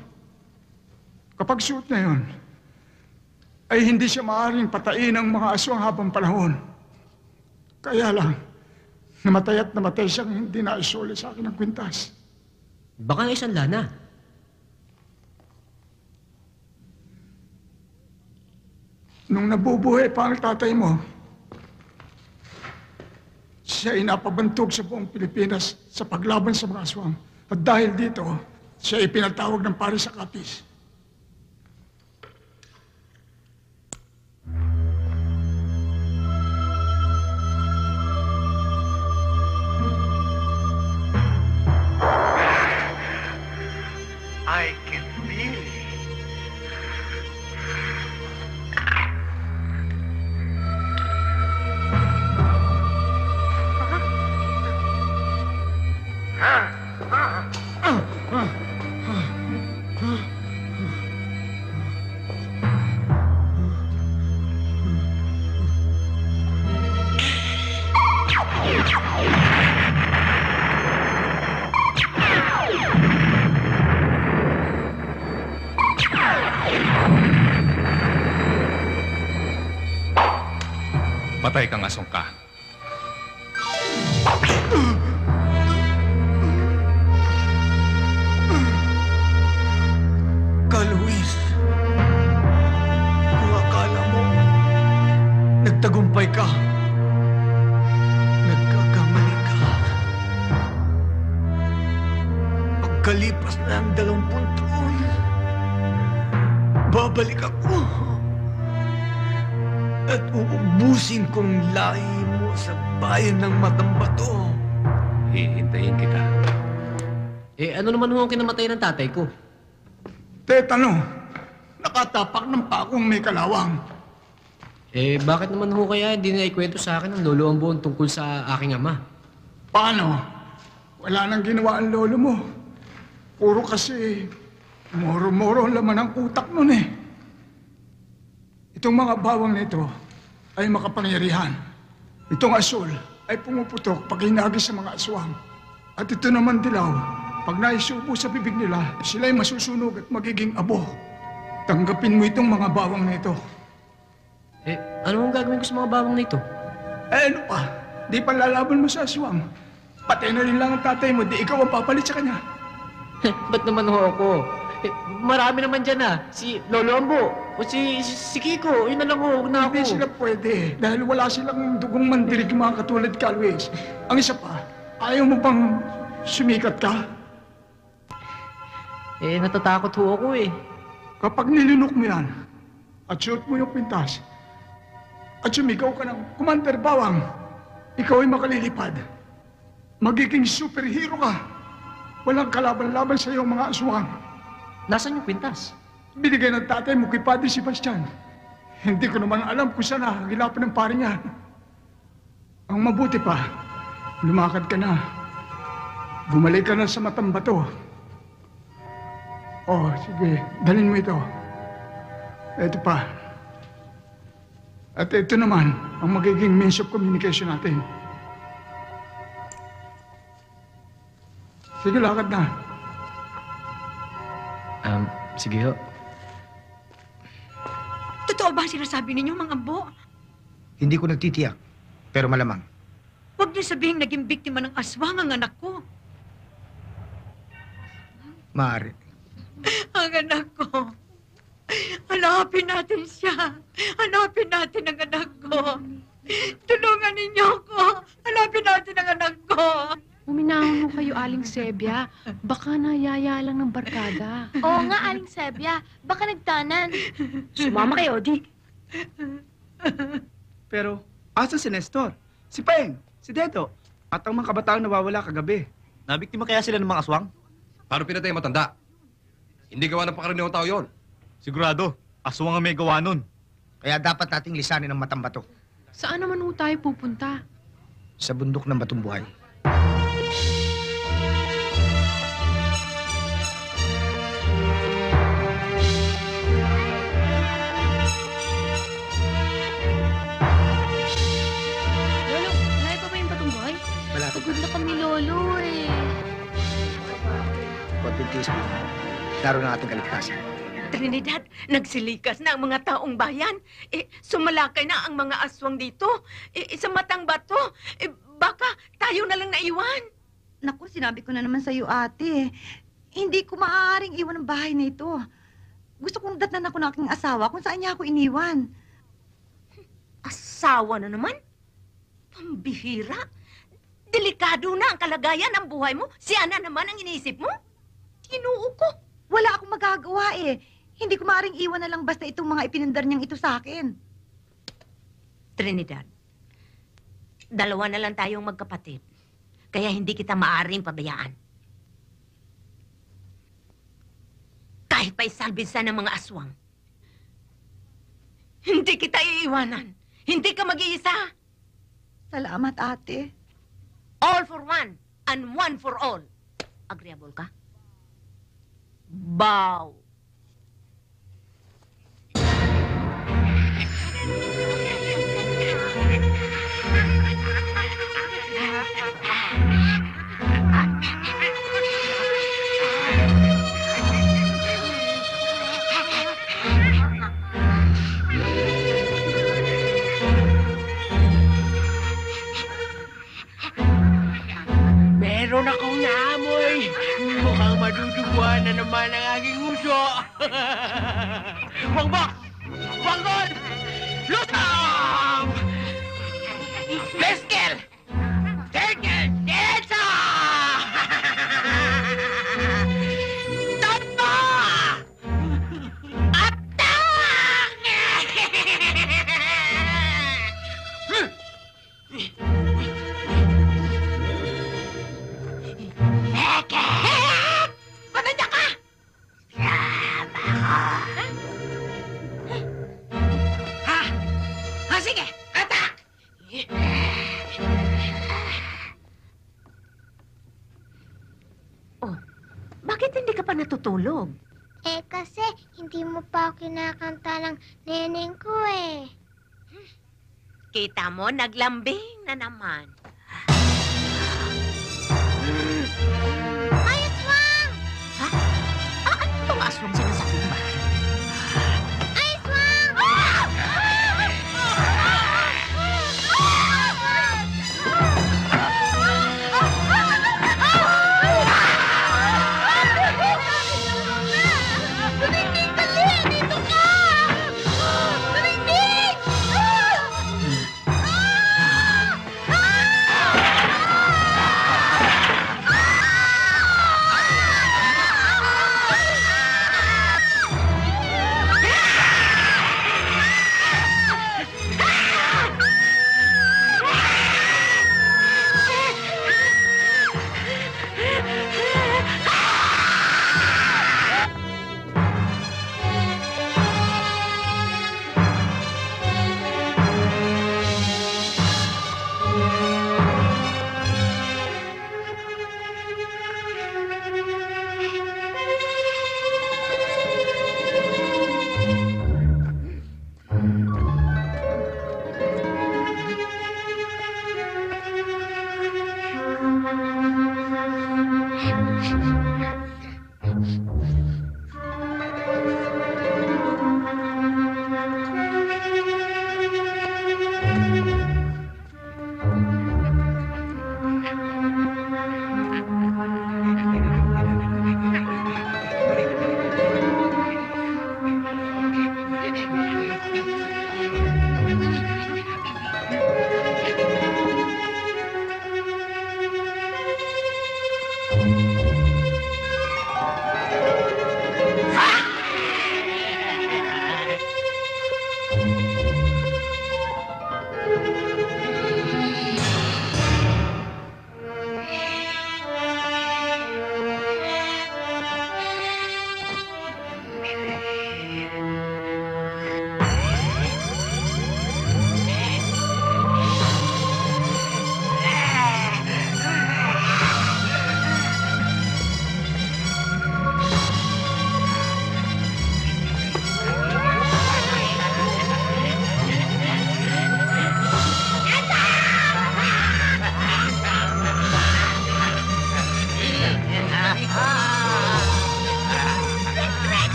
Kapag suot na yun, ay hindi siya maaaring patain ng mga aswang habang panahon. Kaya lang, namatay at namatay siyang hindi naisuli sa akin ng kwintas. Baka isang lana. Nung nabubuhay pa ang tatay mo, siya ay napabantog sa buong Pilipinas sa paglaban sa mga aswang. At dahil dito, siya ay pinatawag ng pari sa Capiz. I can feel it. Patay kang asong ka. Luis, kung akala mo, nagtagumpay ka, nagkakamali ka. Pagkalipas na ang 20 taon, babalik ako at uubusin kong lahi mo sa bayan ng Matambato. Hihintayin kita. Ano naman ho ang kinamatay ng tatay ko? Tetano, nakatapak ng pakong may kalawang. Bakit naman ho kaya hindi na ikwento sa akin ng lolo ang buong tungkol sa aking ama? Paano? Wala nang ginawa ang lolo mo. Puro kasi moro-moro ang laman ng utak nun eh. Itong mga bawang nito ay makapangyarihan. Itong asul ay pumuputok pag hinagis sa mga aswang. At ito naman dilaw, pag naisubo sa bibig nila, sila'y masusunog at magiging abo. Tanggapin mo itong mga bawang na ito. Ano ang gagawin ko sa mga bawang na ito? Ano pa? Di pa lalaban mo sa aswang. Patay na rin lang ang tatay mo, di ikaw ang papalit sa kanya. Ba't naman ho ako? Marami naman dyan si Lolo Ambo o si Kiko. Yun na lang ho, huwag na ako. Hindi sila pwede dahil wala silang dugong mandirig mga katulad ka, Luis. Ang isa pa, ayaw mo bang sumikat ka? Natatakot ho ako eh. Kapag nilunok mo yan at shoot mo yung pintas at sumigaw ka ng Commander Bawang, ikaw ay makalilipad. Magiging superhero ka. Walang kalaban-laban sa iyong mga aswang. Nasaan yung pintas? Binigay ng tatay mo kay Padre Sebastian. Hindi ko naman alam kung saan nahagilapan ng pare niya. Ang mabuti pa, lumakad ka na. Bumalik ka na sa Matambato. Oh, sige, dalhin mo ito. Ito pa. At ito naman, ang magiging means of communication natin. Sige, lakad na. Sige ho. Totoo ba ang sinasabi ninyo, mga Ambo? Hindi ko nagtitiyak, pero malamang. Huwag niyo sabihin naging biktima ng aswang ang anak ko. Maaari. Ang anak ko. Hanapin natin siya. Hanapin natin ang anak ko. Tulungan ninyo ako. Hanapin natin ang anak ko. Uminahon mo kayo, Aling Sebia. Baka nayaya lang ng barkada. Oo nga, Aling Sebia. Baka nagtanan. Sumama kayo, di. Pero, asa si Nestor? Si Peng? Si Dedo? At ang mga kabataang nawawala kagabi? Nabiktima kaya sila ng mga aswang? Paano pinatay ang matanda? Hindi gawa ng pangkaraniwang tao yon. Sigurado, aswang ang may gawa nun. Kaya dapat nating lisanin ang Matambato. Saan naman ho tayo pupunta? Sa bundok ng Batumbuhay. magkaroon ng ating kaligtasan. Trinidad, nagsilikas na ang mga taong bayan. Sumalakay na ang mga aswang dito. Sa matang bato. Baka tayo na lang naiwan. Naku, sinabi ko na naman sa'yo, ate. Hindi ko maaaring iwan ang bahay na ito. Gusto kong datnan ako ng aking asawa kung saan niya ako iniwan. Asawa na naman? Pambihira? Delikado na ang kalagayan ng buhay mo? Siya na naman ang iniisip mo? Tinoo ko. Wala akong magagawa eh. Hindi ko maaaring iwan na lang basta itong mga ipinundar niyang ito sa akin. Trinidad, dalawa na lang tayong magkapatid. Kaya hindi kita maaaring pabayaan. Kahit pa isalbisa ng mga aswang. Hindi kita iiwanan. Hindi ka mag-iisa. Salamat, ate. All for one and one for all. Agreeable ka? Bow. Meron akong naamoy. Mukhang maduduguan na naman ang aking uso. Wangbok! Wanggol! Lusam! Peskel! Terkel! Derecha! Tapa! Patanda ka! Sige! Atak! Oh, bakit hindi ka pa natutulog? Kasi hindi mo pa ako kinakanta ng neneng ko eh. Kita mo, naglambing na naman. Ay, aswang! Ha? Ano itong aswang sinasabi mo ba? Ay, aswang! Tumingin ka, Lee! Dito ka! Tumingin! Ah!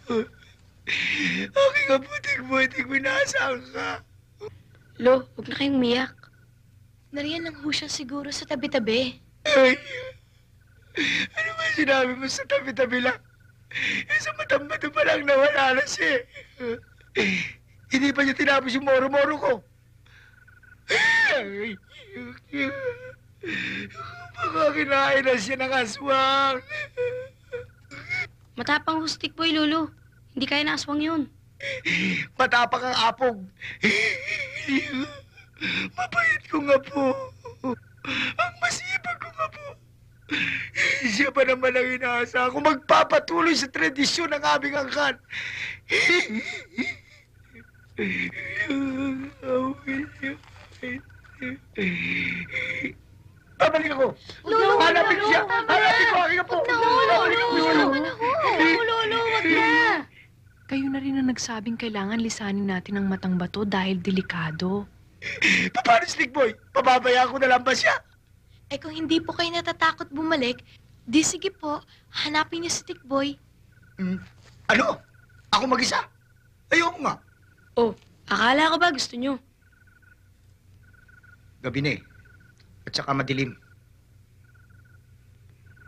Aking kaputik-putik, minasaan ka. Lo, huwag na kayong umiyak. Nariyan lang ho siya siguro sa tabi-tabi. Ay, ano ba sinabi mo sa tabi-tabi lang? Sa matang-mata pa lang nawala na siya. Hindi pa niya tinapos yung moro-moro ko. Ay, baka kinain na siya ng aswang. Matapang hustik boy, Lolo. Hindi kaya na aswang yun. Matapang ang apog. Mabait ko nga po. Ang masipag ko nga po. Siya pa naman ang inaasa ko magpapatuloy sa tradisyon ng aming angkan. Babalik ako. Lolo, Hanapin siya. Hanapin ko. Aking po. Babalik ako. Lolo, wag na. Kayo na rin ang nagsabing kailangan lisanin natin ang matang bato dahil delikado. Paano, Stick Boy? Pababayaan ko na lang ba siya? Eh kung hindi po kayo natatakot bumalik, di sige po, hanapin niyo si Stick Boy. Ano? Ako mag-isa? Ayoko nga. Oh, akala ko ba gusto niyo? Gabi na eh. At saka madilim.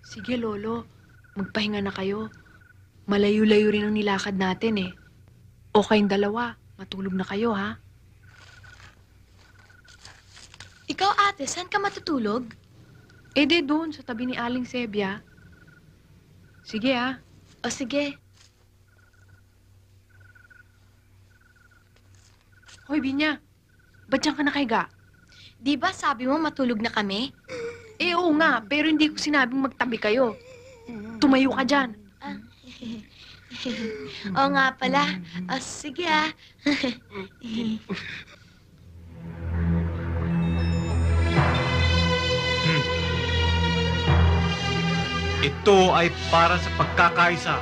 Sige, Lolo. Magpahinga na kayo. Malayo-layo rin ang nilakad natin eh. O kayong dalawa, matulog na kayo, ha? Ikaw, ate, saan ka matutulog? Eh di doon, sa tabi ni Aling Sebia. Sige, ha? O sige. Hoy, Binya. Ba't diyan ka nakahiga? Di ba sabi mo matulog na kami? Eh, oo nga, pero hindi ko sinabing magtabi kayo. Tumayo ka dyan. Oo nga pala. O, sige ah. Ito ay para sa pagkakaisa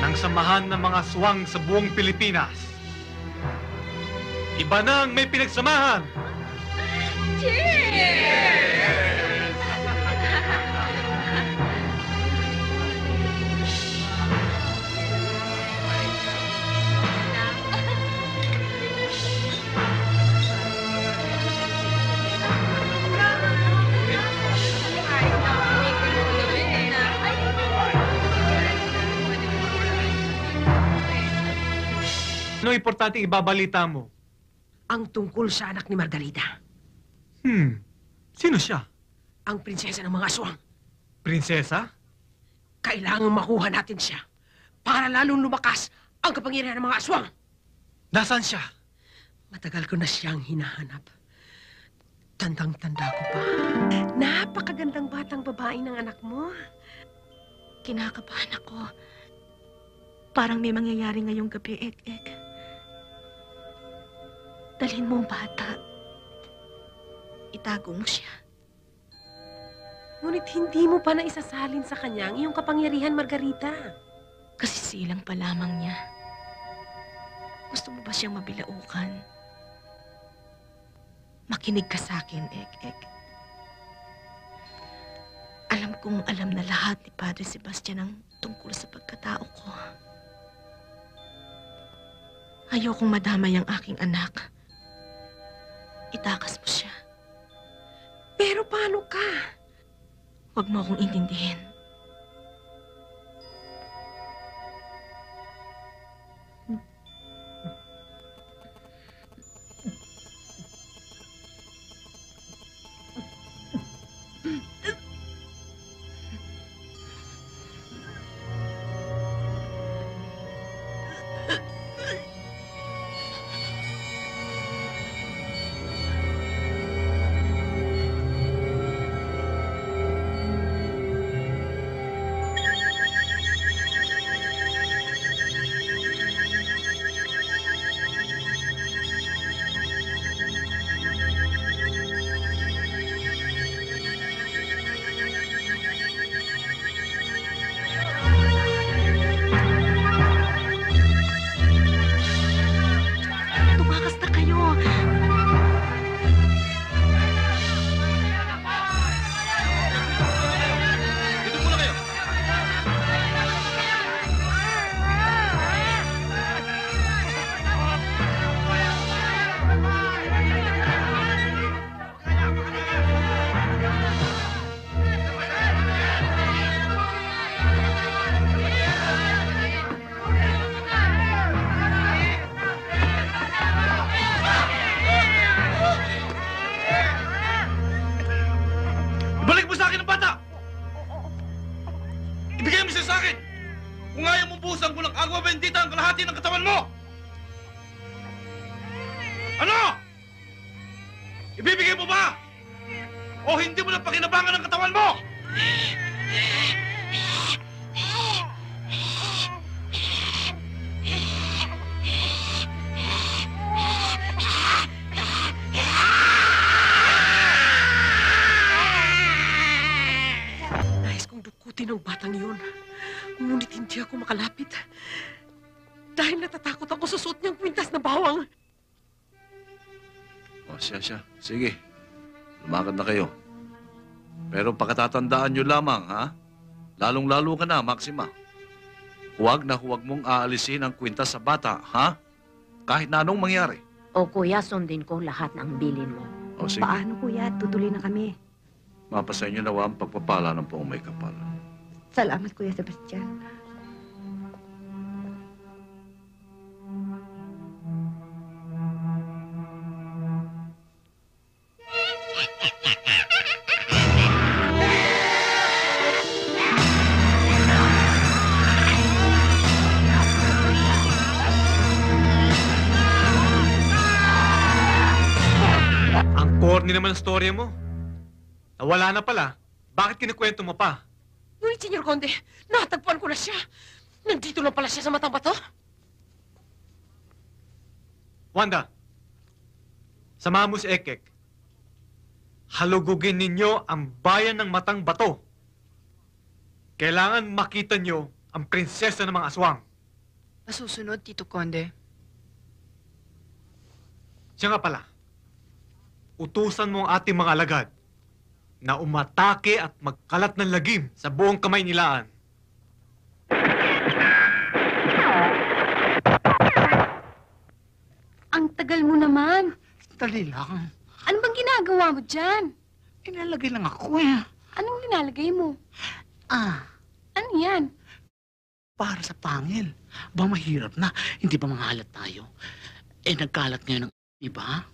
ng samahan ng mga aswang sa buong Pilipinas. Iba nang may pinagsamahan. Ano importante ibabalita mo? Ang tungkol sa anak ni Margarita. Sino siya? Ang prinsesa ng mga aswang. Prinsesa? Kailangan makuha natin siya para lalong lumakas ang kapangyarihan ng mga aswang. Nasaan siya? Matagal ko na siyang hinahanap. Tandang-tanda ko pa. Napakagandang batang babae ng anak mo. Kinakabahan ako. Parang may mangyayari ngayong gabi, Ek. Dalhin mo ang bata. Itago mo siya. Ngunit hindi mo pa na isasalin sa kanya ang iyong kapangyarihan, Margarita. Kasi silang pa lamang niya. Gusto mo ba siyang mabilaukan? Makinig ka sa akin, Ek. Alam kong alam na lahat ni Padre Sebastian ang tungkol sa pagkatao ko. Ayokong madamay ang aking anak. Itakas mo siya. Pero paano ka? Huwag mo akong intindihin. Uubusan ko ng agwa bendita ang kalahati ng katawan mo! Ano? Ibibigay mo ba? O hindi mo na pakinabangan ang katawan mo? Nais kong dukutin ang batang yun. Ngunit hindi ako makalapit. Dahil natatakot ako sa suot niyang kwintas na bawang. O, siya. Sige. Lumakad na kayo. Pero pagkatatandaan nyo lamang, ha? Lalong-lalo ka na, Maxima. Huwag na huwag mong aalisin ang kwintas sa bata, ha? Kahit na anong mangyari. O kuya, sundin ko lahat ng bilin mo. O, sige. Paano, kuya? Tutuloy na kami. Mapasa inyo nawa ang pagpapala ng poong may kapal. Salamat, Kuya Sebastian. Ang corny naman ang storya mo. Nawala na pala. Bakit kinikwento mo pa? Ngunit, Senyor Conde, natagpuan ko na siya. Nandito lang pala siya sa matang bato. Wanda, samahan mo si Ekek. Halugugin ninyo ang bayan ng Matang Bato. Kailangan makita nyo ang prinsesa ng mga aswang. Masusunod, Tito Conde. Siya nga pala, utusan mo ang ating mga alagad na umatake at magkalat ng lagim sa buong kamay nilaan. Ang tagal mo naman. Dali lang. Ano bang ginagawa mo dyan? Inalagay lang ako eh. Anong linalagay mo? Ano yan? Para sa pangil. Ba mahirap na. Hindi ba mangalat tayo? Eh, nagkalat ngayon ng iba?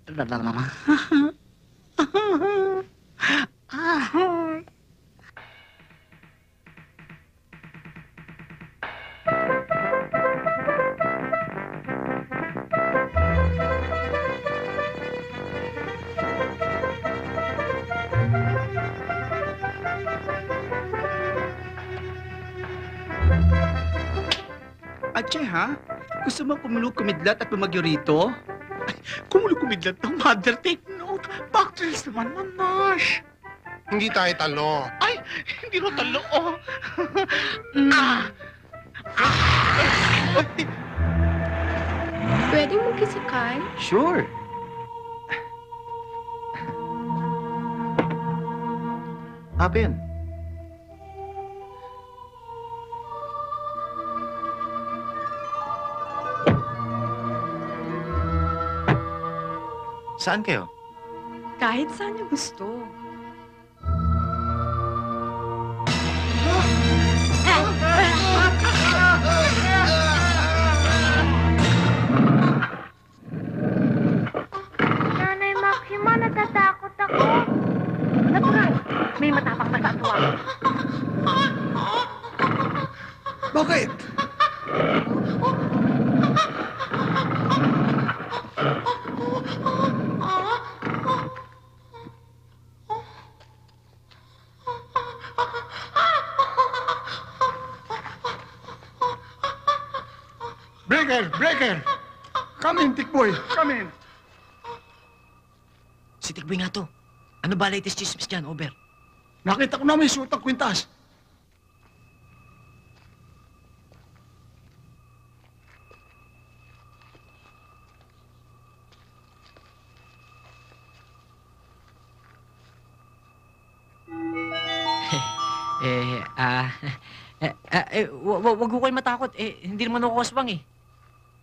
Lalala. Atche, ha? Gusto mo kumidlat at bumagyo rito? Kumidlat ng mother, take note. Bacteries naman, mamash. Hindi tayo talo. Ay, hindi ro talo. Pwede mo kisakay? Sure. Hapin. Saan kayo? Kahit saan niyo gusto. Nanay Maxima, natatakot ako. Natural, may matapang na aswang. Bakit? Breaker! Come in, Tikboy. Come in. Si Tikboy nga to. Ano ba latest chismis dyan, Over? Nakita ko na may suot ang kwintas. Wag ko kayo matakot. Hindi naman ako aswang eh.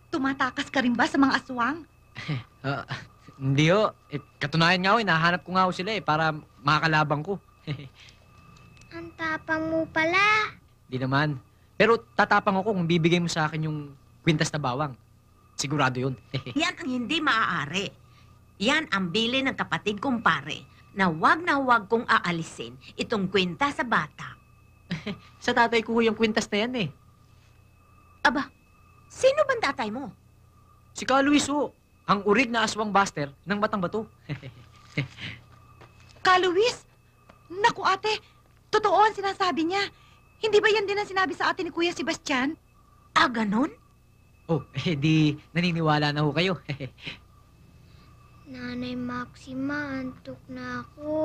Tumatakas ka rin ba sa mga aswang? Hindi ho. Katunayan nga ho, nahanap ko nga ho sila para makakalabang ko. Ang tapang mo pala. Di naman. Pero tatapang ako kung bibigay mo sa akin yung kwintas na bawang. Sigurado yun. Yan ang hindi maaari. Yan ang bili ng kapatid kong pare na huwag kong aalisin itong kwenta sa bata. Sa tatay ko yung kwintas na yan eh. Aba, sino bang tatay mo? Si Ka Luis ho, ang urig na aswang buster ng Batang Bato. Ka Luis? Naku ate, totoo ang sinasabi niya. Hindi ba yan din ang sinabi sa atin ni Kuya Sebastian? Ah, ganon? Oh, di naniniwala na ho kayo. Nanay Maxima, antok na ako.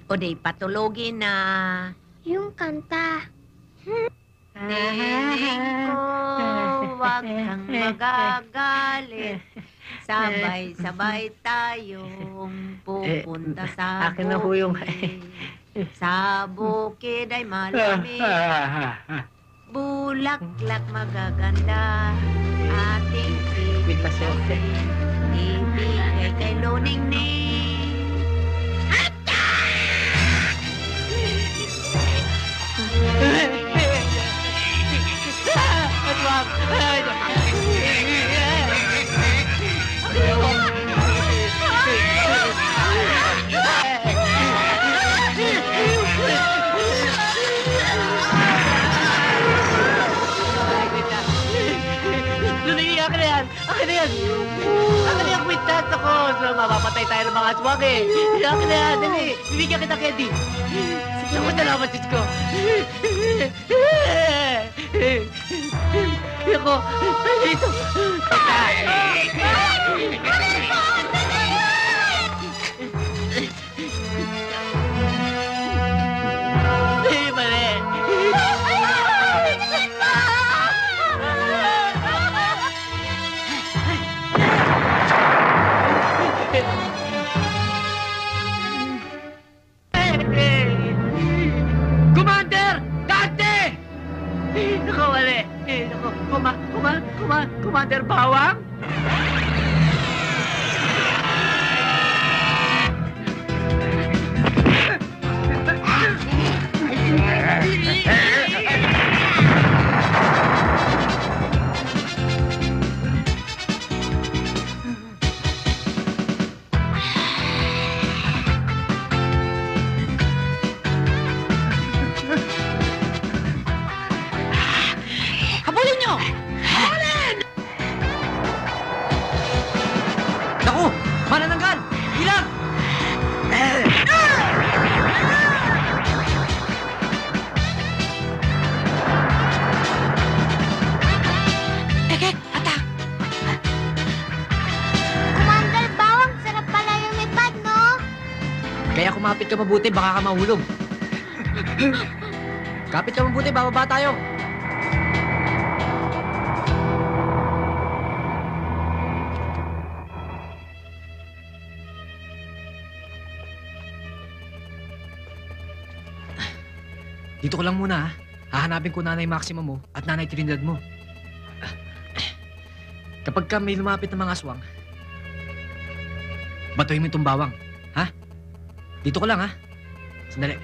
O di patulogin na. Yung kanta. Nining ko, wag kang magagalit. Sabay-sabay tayong pupunta sa akin na ho yung... Sa bukid ay malamig. Bulaklak magaganda. Ating ibigay kay Loningning. Akin na yan! Akin na yan! Akin na yan! Kwintas ako! So, mapapatay tayo ng mga aswang eh! Akin na yan! Dali! Bibigyan kita, Candy! Ako, salamat, Diyos ko! Ako! Ito! Mali! Commander! Dante! Naku, mali! Naku, Commander Bawang? Habulin nyo! Habulin! Naku! Manananggal! Ilang! Commander Bawang, sarap pala yung lipad, no? Kaya kumapit ka mabuti, baka ka mahulog. Kapit ka mabuti, bababa tayo. Dito ko lang muna, ha? Hahanapin ko Nanay Maxima mo at Nanay Trinidad mo. Kapag ka may lumapit ng mga aswang, batuhin mo itong bawang, ha? Dito ko lang, ha? Sandali.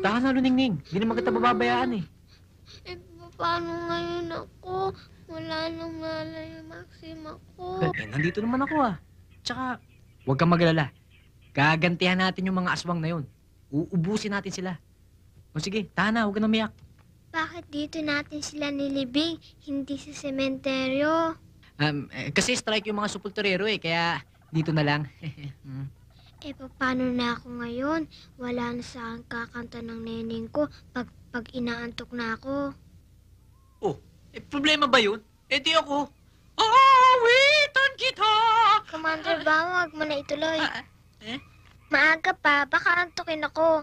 Tahan na, Luningning. Hindi naman kita bababayaan eh. Eh, paano ngayon ako? Wala nang Nanay Maxima ko. Eh, nandito naman ako ah. Tsaka, huwag kang magalala. Gagantihan natin yung mga aswang na yun. Uubusin natin sila. O sige, tahan na, huwag ka na umiyak. Bakit dito natin sila nilibing, hindi sa sementeryo? Kasi strike yung mga supulturero eh, kaya dito na lang. Eh, paano na ako ngayon? Wala na saan kakanta ng neneng ko pag inaantok na ako. Problema ba yun? Eh di ako. Awitan kita! Commander Bawang, wag mo na ituloy. Maaga pa, baka antukin ako.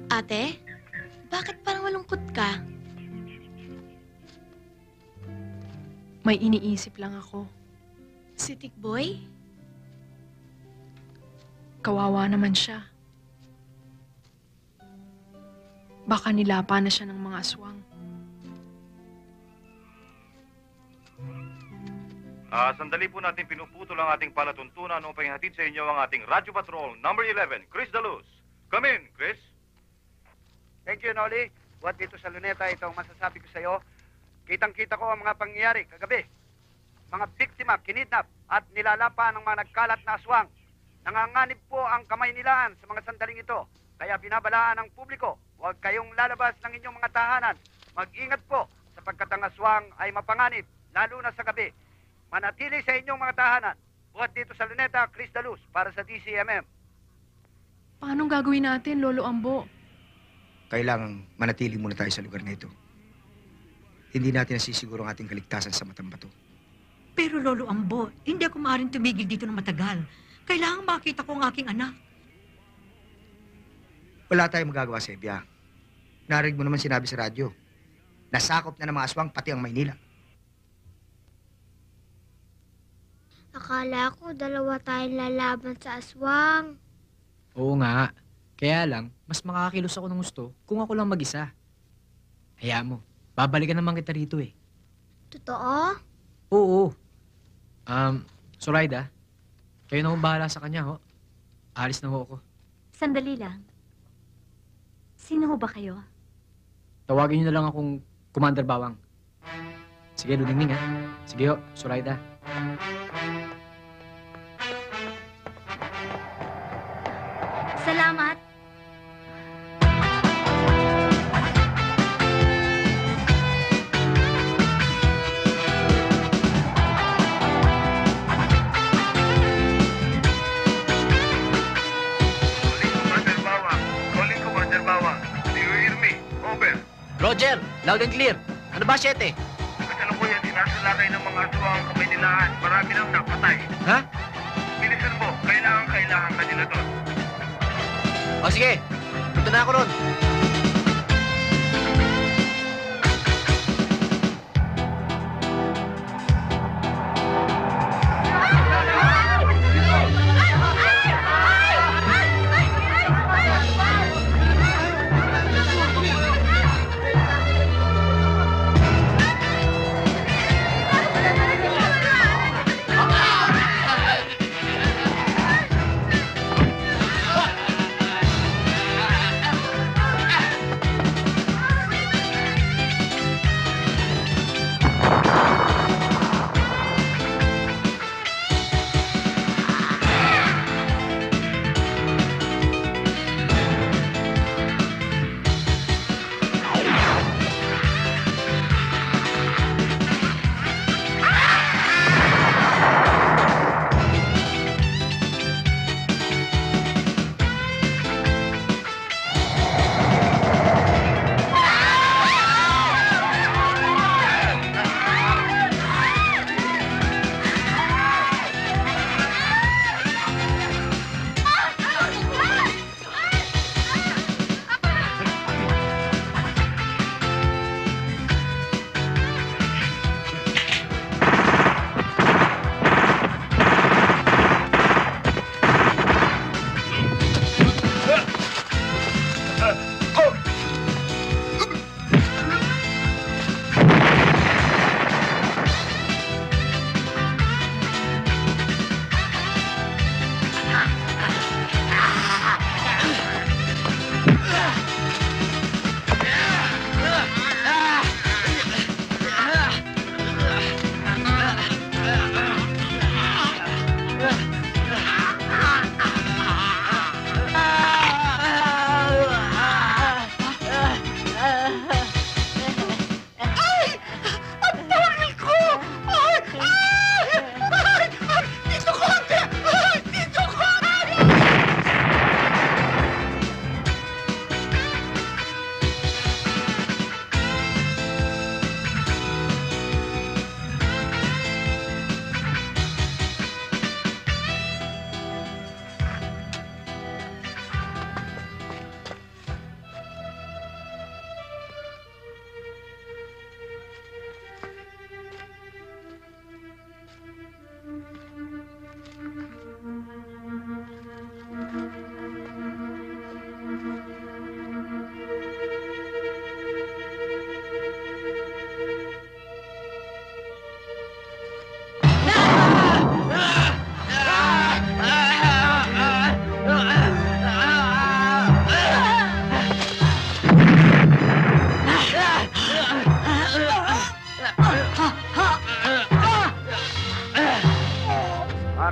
Ate, bakit parang malungkot ka? May iniisip lang ako. Si Tikboy? Kawawa naman siya. Baka nilapa na siya ng mga aswang. Sandali po natin pinuputol ang ating palatuntunan upang ihatid sa inyo ang ating Radyo Patrol number 11, Chris Daluz. Come in, Chris. Thank you, Noli. Buat dito sa Luneta, ito ang masasabi ko sa iyo. Kitang-kita ko ang mga pangyayari kagabi. Mga biktima, kinidnap at nilalapa ng mga nagkalat na aswang. Nanganganib po ang kamay nilaan sa mga sandaling ito. Kaya binabalaan ng publiko, huwag kayong lalabas ng inyong mga tahanan. Mag-ingat po sapagkat ang aswang ay mapanganib, lalo na sa gabi. Manatili sa inyong mga tahanan. Buhat dito sa Luneta, Chris Daluz para sa DCMM. Paano gagawin natin, Lolo Ambo? Kailangang manatili muna tayo sa lugar na ito. Hindi natin nasisiguro ang ating kaligtasan sa matang bato. Pero Lolo Ambo, hindi ako maaaring tumigil dito ng matagal. Kailangan makita ko ang aking anak. Wala tayong magagawa, Sebia. Narinig mo naman sinabi sa radyo. Nasakop na ng mga aswang pati ang Maynila. Akala ko dalawa tayong lalaban sa aswang. Oo nga. Kaya lang, mas makakakilos ako ng gusto kung ako lang mag-isa. Hayaan mo, babalikan naman kita rito eh. Totoo? Oo. Zoraida, kayo na akong bahala sa kanya, ho. Alis na ho ako. Sandali lang. Sino ho ba kayo? Tawagin niyo na lang akong Commander Bawang. Sige, Luningning, ha. Sige ho, Zoraida. Salamat. Calling Commander Bawang. Do you hear me? Over. Roger, loud and clear. Ano ba, 7? Kasalukuyan, sinasalakay ng mga aswang ang kamay nilaan. Marami nang napatay. Ha? Bilisan mo, kailangan kanila doon. O sige, punta na ako ron.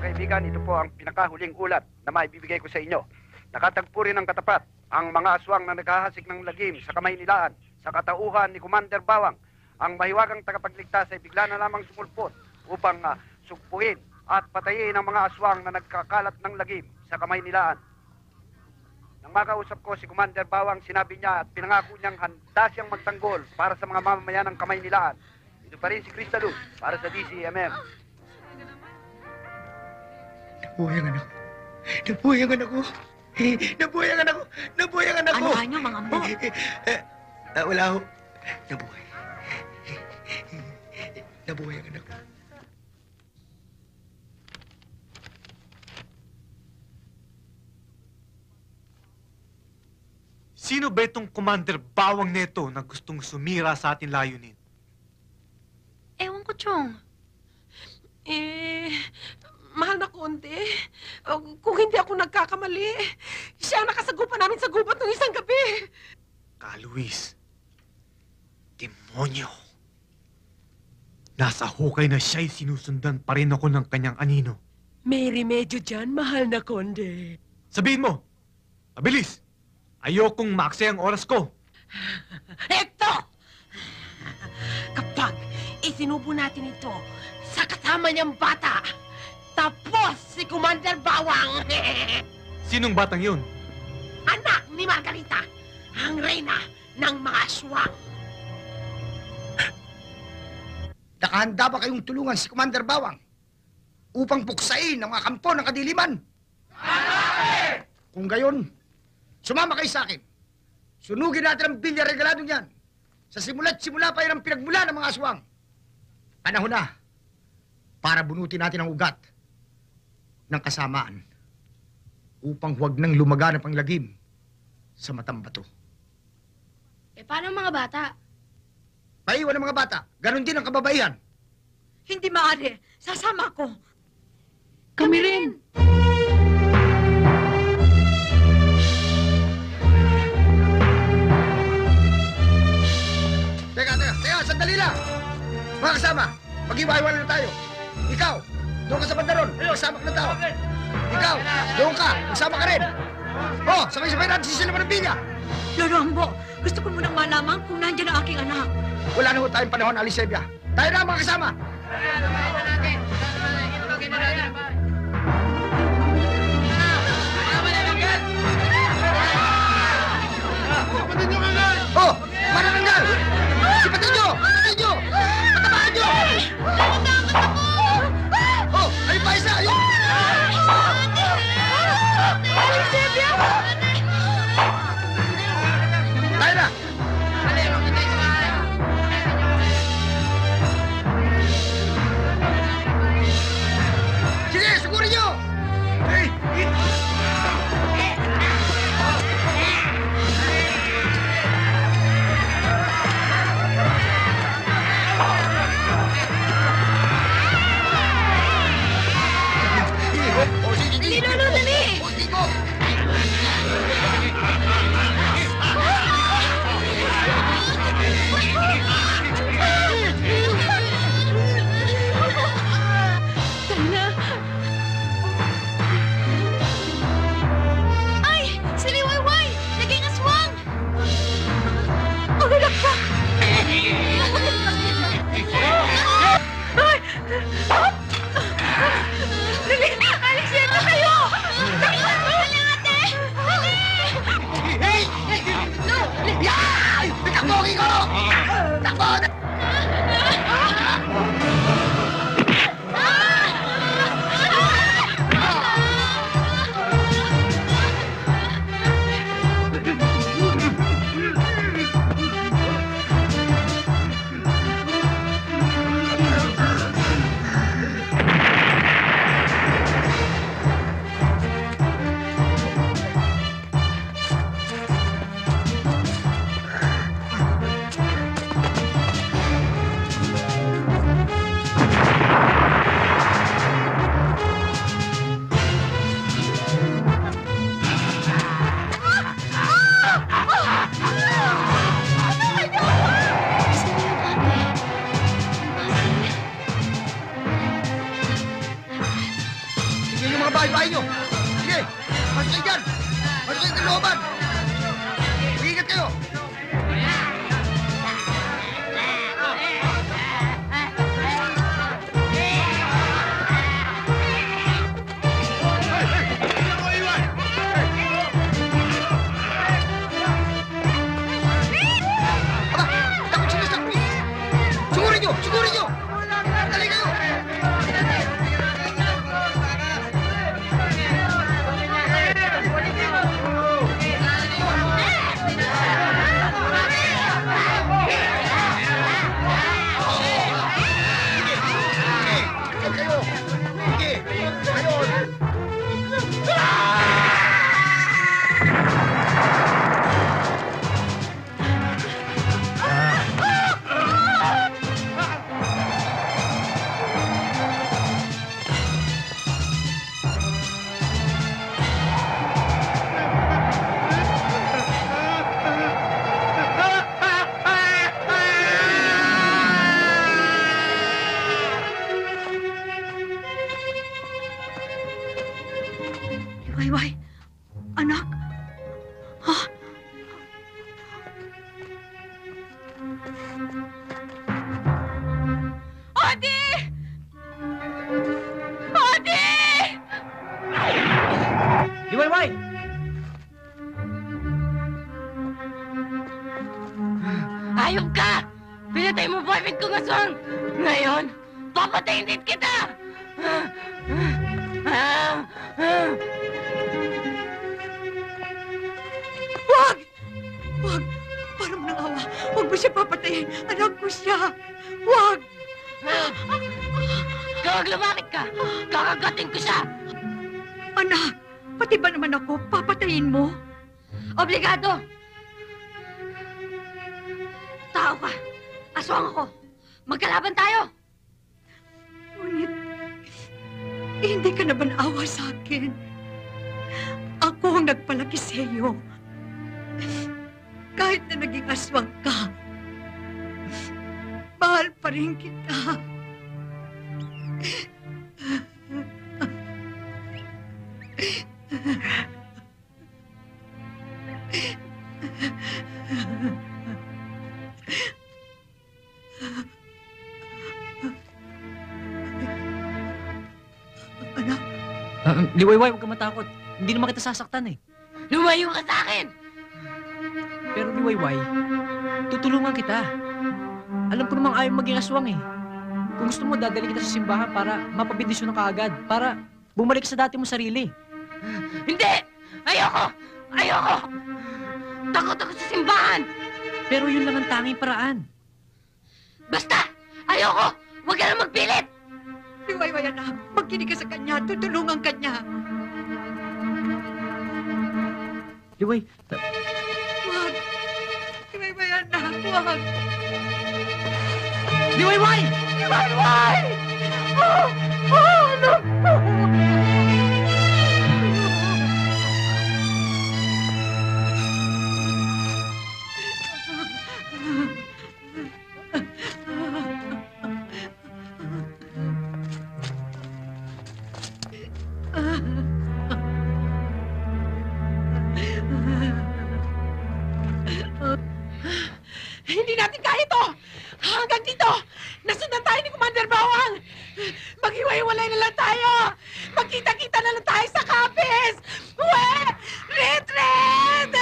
kaibigan, ito po ang pinakahuling ulat na maibibigay ko sa inyo. Nakatagpo rin ng katapat ang mga aswang na naghahasik ng lagim sa kamay nilaan sa katauhan ni Commander Bawang. Ang mahiwagang tagapagligtas ay bigla na lamang sumulpot upang sugpuin at patayin ang mga aswang na nagkakalat ng lagim sa kamay nilaan. Nang makausap ko si Commander Bawang, sinabi niya at pinangako niyang handa siyang magtanggol para sa mga mamamayan ng kamay nilaan. Ito pa rin si Chris Daluz para sa DCMM. Nabuhay ang anak ko. Nabuhay ang anak ko. Nabuhay ang anak ko. Nabuhay ang anak ko. Ano nyo, mga ambo? Wala ho. Nabuhay. Nabuhay ang anak ko. Sino ba itong Commander Bawang neto na gustong sumira sa ating layunin? Ewan ko, Chong. Mahal na konti. Kung hindi ako nagkakamali, siya ang nakasagupa namin sa gubat ng isang gabi. Luis, demonyo. Nasa hukay na siya'y sinusundan pa rin ako ng kanyang anino. May remedyo dyan, mahal na konde. Sabihin mo, mabilis. Ayokong maaksaya ang oras ko. Ito! Kapag isinubo natin ito sa kasama niyang bata, tapos si Commander Bawang! Sinong batang yun? Anak ni Margarita, ang reyna ng mga aswang. Nakahanda ba kayong tulungan si Commander Bawang upang puksain ang mga kampo ng kadiliman? Kung gayon, sumama kayo sa akin. Sunugin natin ang bilyar regaladong yan. Sa simula't simula pa yan ang pinagmula ng mga aswang. Panahon na para bunutin natin ang ugat ng kasamaan upang huwag nang lumaganap ang lagim sa matang bato. Paano ang mga bata? Paiwan ng mga bata. Ganon din ang kababaihan. Hindi maaari. Sasama ko. Kami rin. Teka, sandali lang. Mga kasama, mag-iwaywala na tayo. Ikaw, doon ka sa bandaron. Kasama ka na tao. Ikaw, doon ka. Kasama ka rin. Oh, sabay-sabay natin sisilaman ng binya. Lolo Ambo, gusto ko munang malaman kung nandiyan ang aking anak. Wala na ho tayong panahon, Alisebia. Tayo na, mga kasama. Oh, manananggal! Sipatin nyo! Sipatin nyo! Patamaan nyo! Oh, ayun pa isa! Ayun! Tayo na! Sige! bahay-bahay nyo. Sige, pasok kayo dyan. Pasok kayo sa looban. Mag-ingat kayo. Sigurin nyo! Dali kayo! Wayway, anak. Ha? Odi! Odi! Liwayway! Ayop ka! Pinatay mo boyfriend ko ngaswang! Ngayon, papatayin din kita! Wag! Wag! Parang nang awa. Huwag mo siya papatayin. Anak ko siya. Wag! Kapag lumapit ka, kakagatin ko siya! Anak, pati ba naman ako papatayin mo? Obligado! Tao ka! Aswang ako! Magkalaban tayo! Ngunit, hindi ka na ba naawa sa akin? Ako ang nagpalaki sa iyo. Kahit na naging aswang ka, mahal pa rin kita. Anak, Liwayway, huwag ka matakot. Hindi naman kita sasaktan eh. Lumayo ka sa akin! Pero Liwayway, tutulungan kita. Alam ko namang ayaw maging aswang eh. Kung gusto mo, dadali kita sa simbahan para mapabindisyon ka agad. Para bumalik sa dati mo sarili. Hindi! Ayoko! Ayoko! Takot ako sa simbahan! Pero yun lang ang tanging paraan. Basta! Ayoko! Huwag ka na magpilit! Liwayway anak, magkinig ka sa kanya, tutulungan ka niya. Liway, Wag! Liwayway anak, wag! Liwayway! Liwayway! Oh! Oh! No! Hindi natin kaya ito! Hanggang dito! Nasundan tayo ni Commander Bawang! Maghiwa-hiwalay na lang tayo! Magkita-kita na lang tayo sa kapis! Retreat!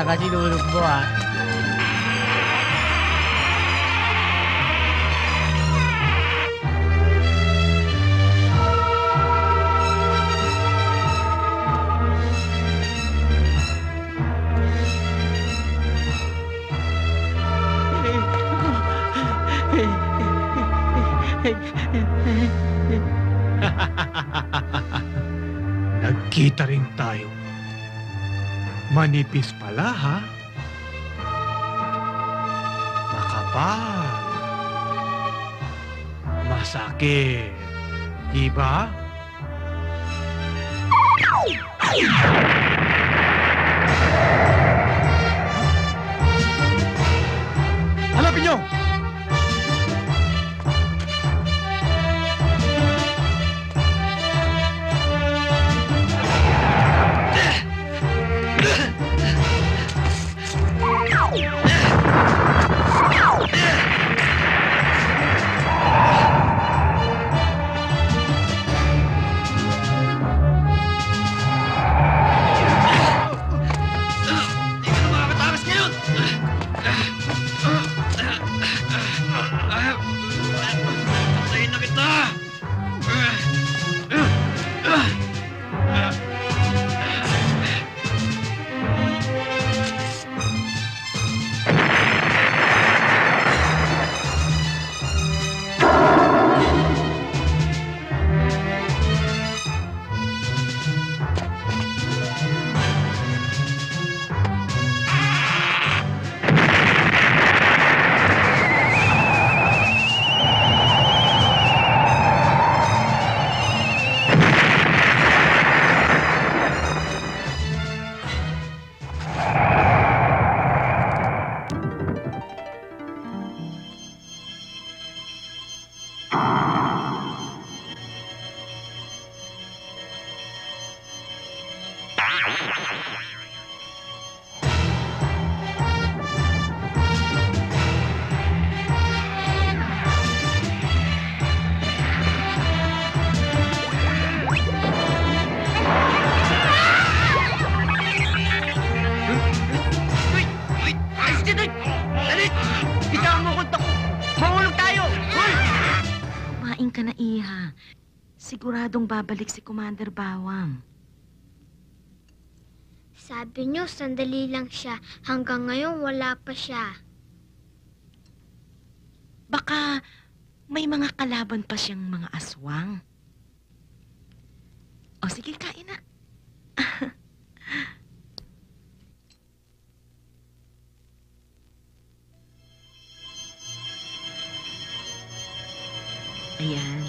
kasinulog mo, ha? Nagkita rin tayo. Manipis pala, ha? Makapal. Masakit. Diba? Hanapin niyo! Kumain ka na, Iha. Siguradong babalik si Commander Bawang. Sabi niyo, sandali lang siya. Hanggang ngayon, wala pa siya. Baka may mga kalaban pa siyang mga aswang. O sige, kain na. Ayan.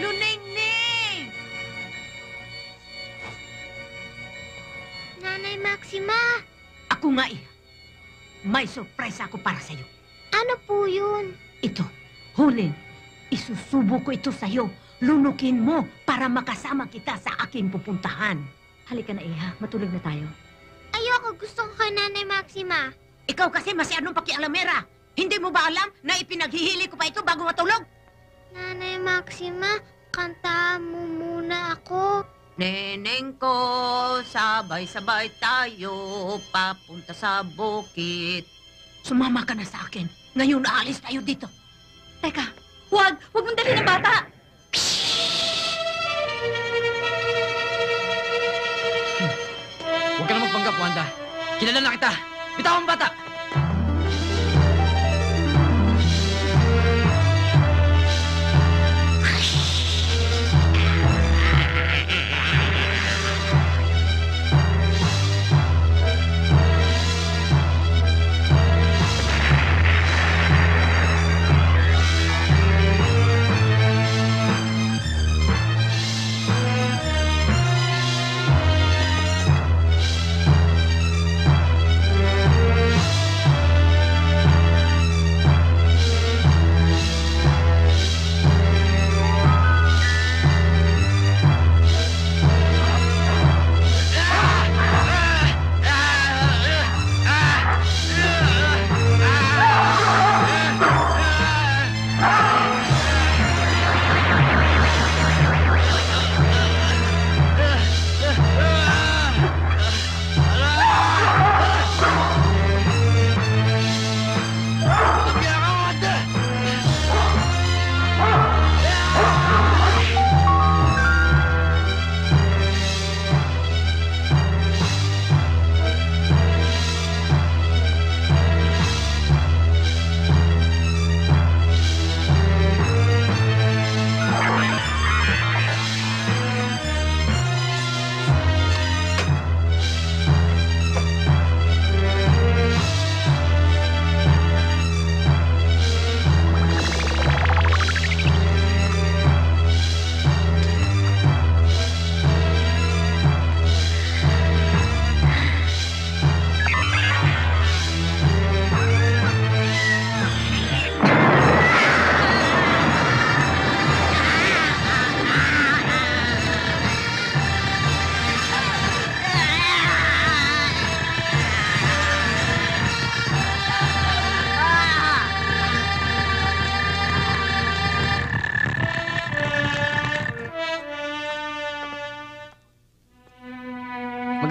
Luneng-neng! Nanay Maxima! Ako nga, Iha. May surprise ako para sa'yo. Ano po yun? Ito, Hulin. Isusubo ko ito sa'yo. Lunukin mo para makasama kita sa aking pupuntahan. Halika na, Iha. Matulog na tayo. Ayoko, gusto ko kay Nanay Maxima. Ikaw kasi masyadong pakialamera. Hindi mo ba alam na ipinaghihili ko pa ito bago matulog? Nanay Maxima, kantahan mo muna ako. Neneng ko, sabay-sabay tayo papunta sa bukit. Sumama ka na sa akin. Ngayon aalis tayo dito. Teka, huwag mong dali ng bata. Huwag ka na magpanggap, Wanda. Kilala na kita. Bitawan ang bata!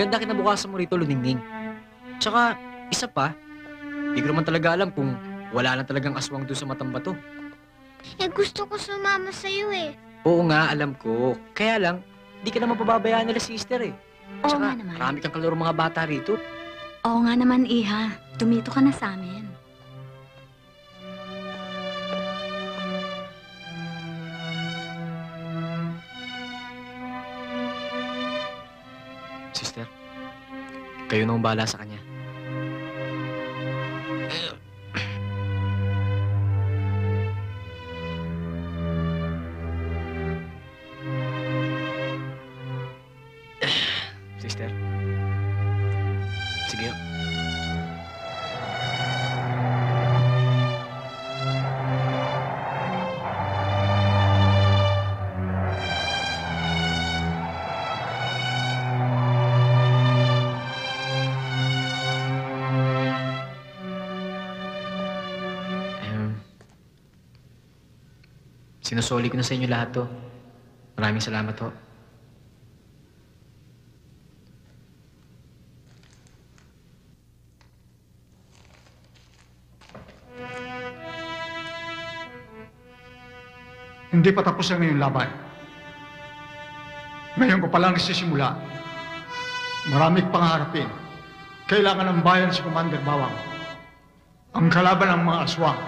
maganda kinabukasan mo rito, Luningning. Tsaka, isa pa, di ko naman talaga alam kung wala na talagang aswang doon sa Matambato. Eh, gusto ko sumama sa'yo eh. Oo nga, alam ko. Kaya lang, di ka naman pababayaan nila, sister eh. Oo Tsaka, nga naman. marami kang kalaro mga bata rito. Oo nga naman, Iha. Tumito ka na sa amin. Sister, kayo nang bahala sa kanya. Sister, sige. Sinusoli ko na sa inyo lahat to. Maraming salamat ho. Hindi pa tapos ang iyong laban. Ngayon ko pa lang nagsisimula. Maraming pangarapin. Kailangan ng bayan si Commander Bawang. Ang kalaban ng mga aswang.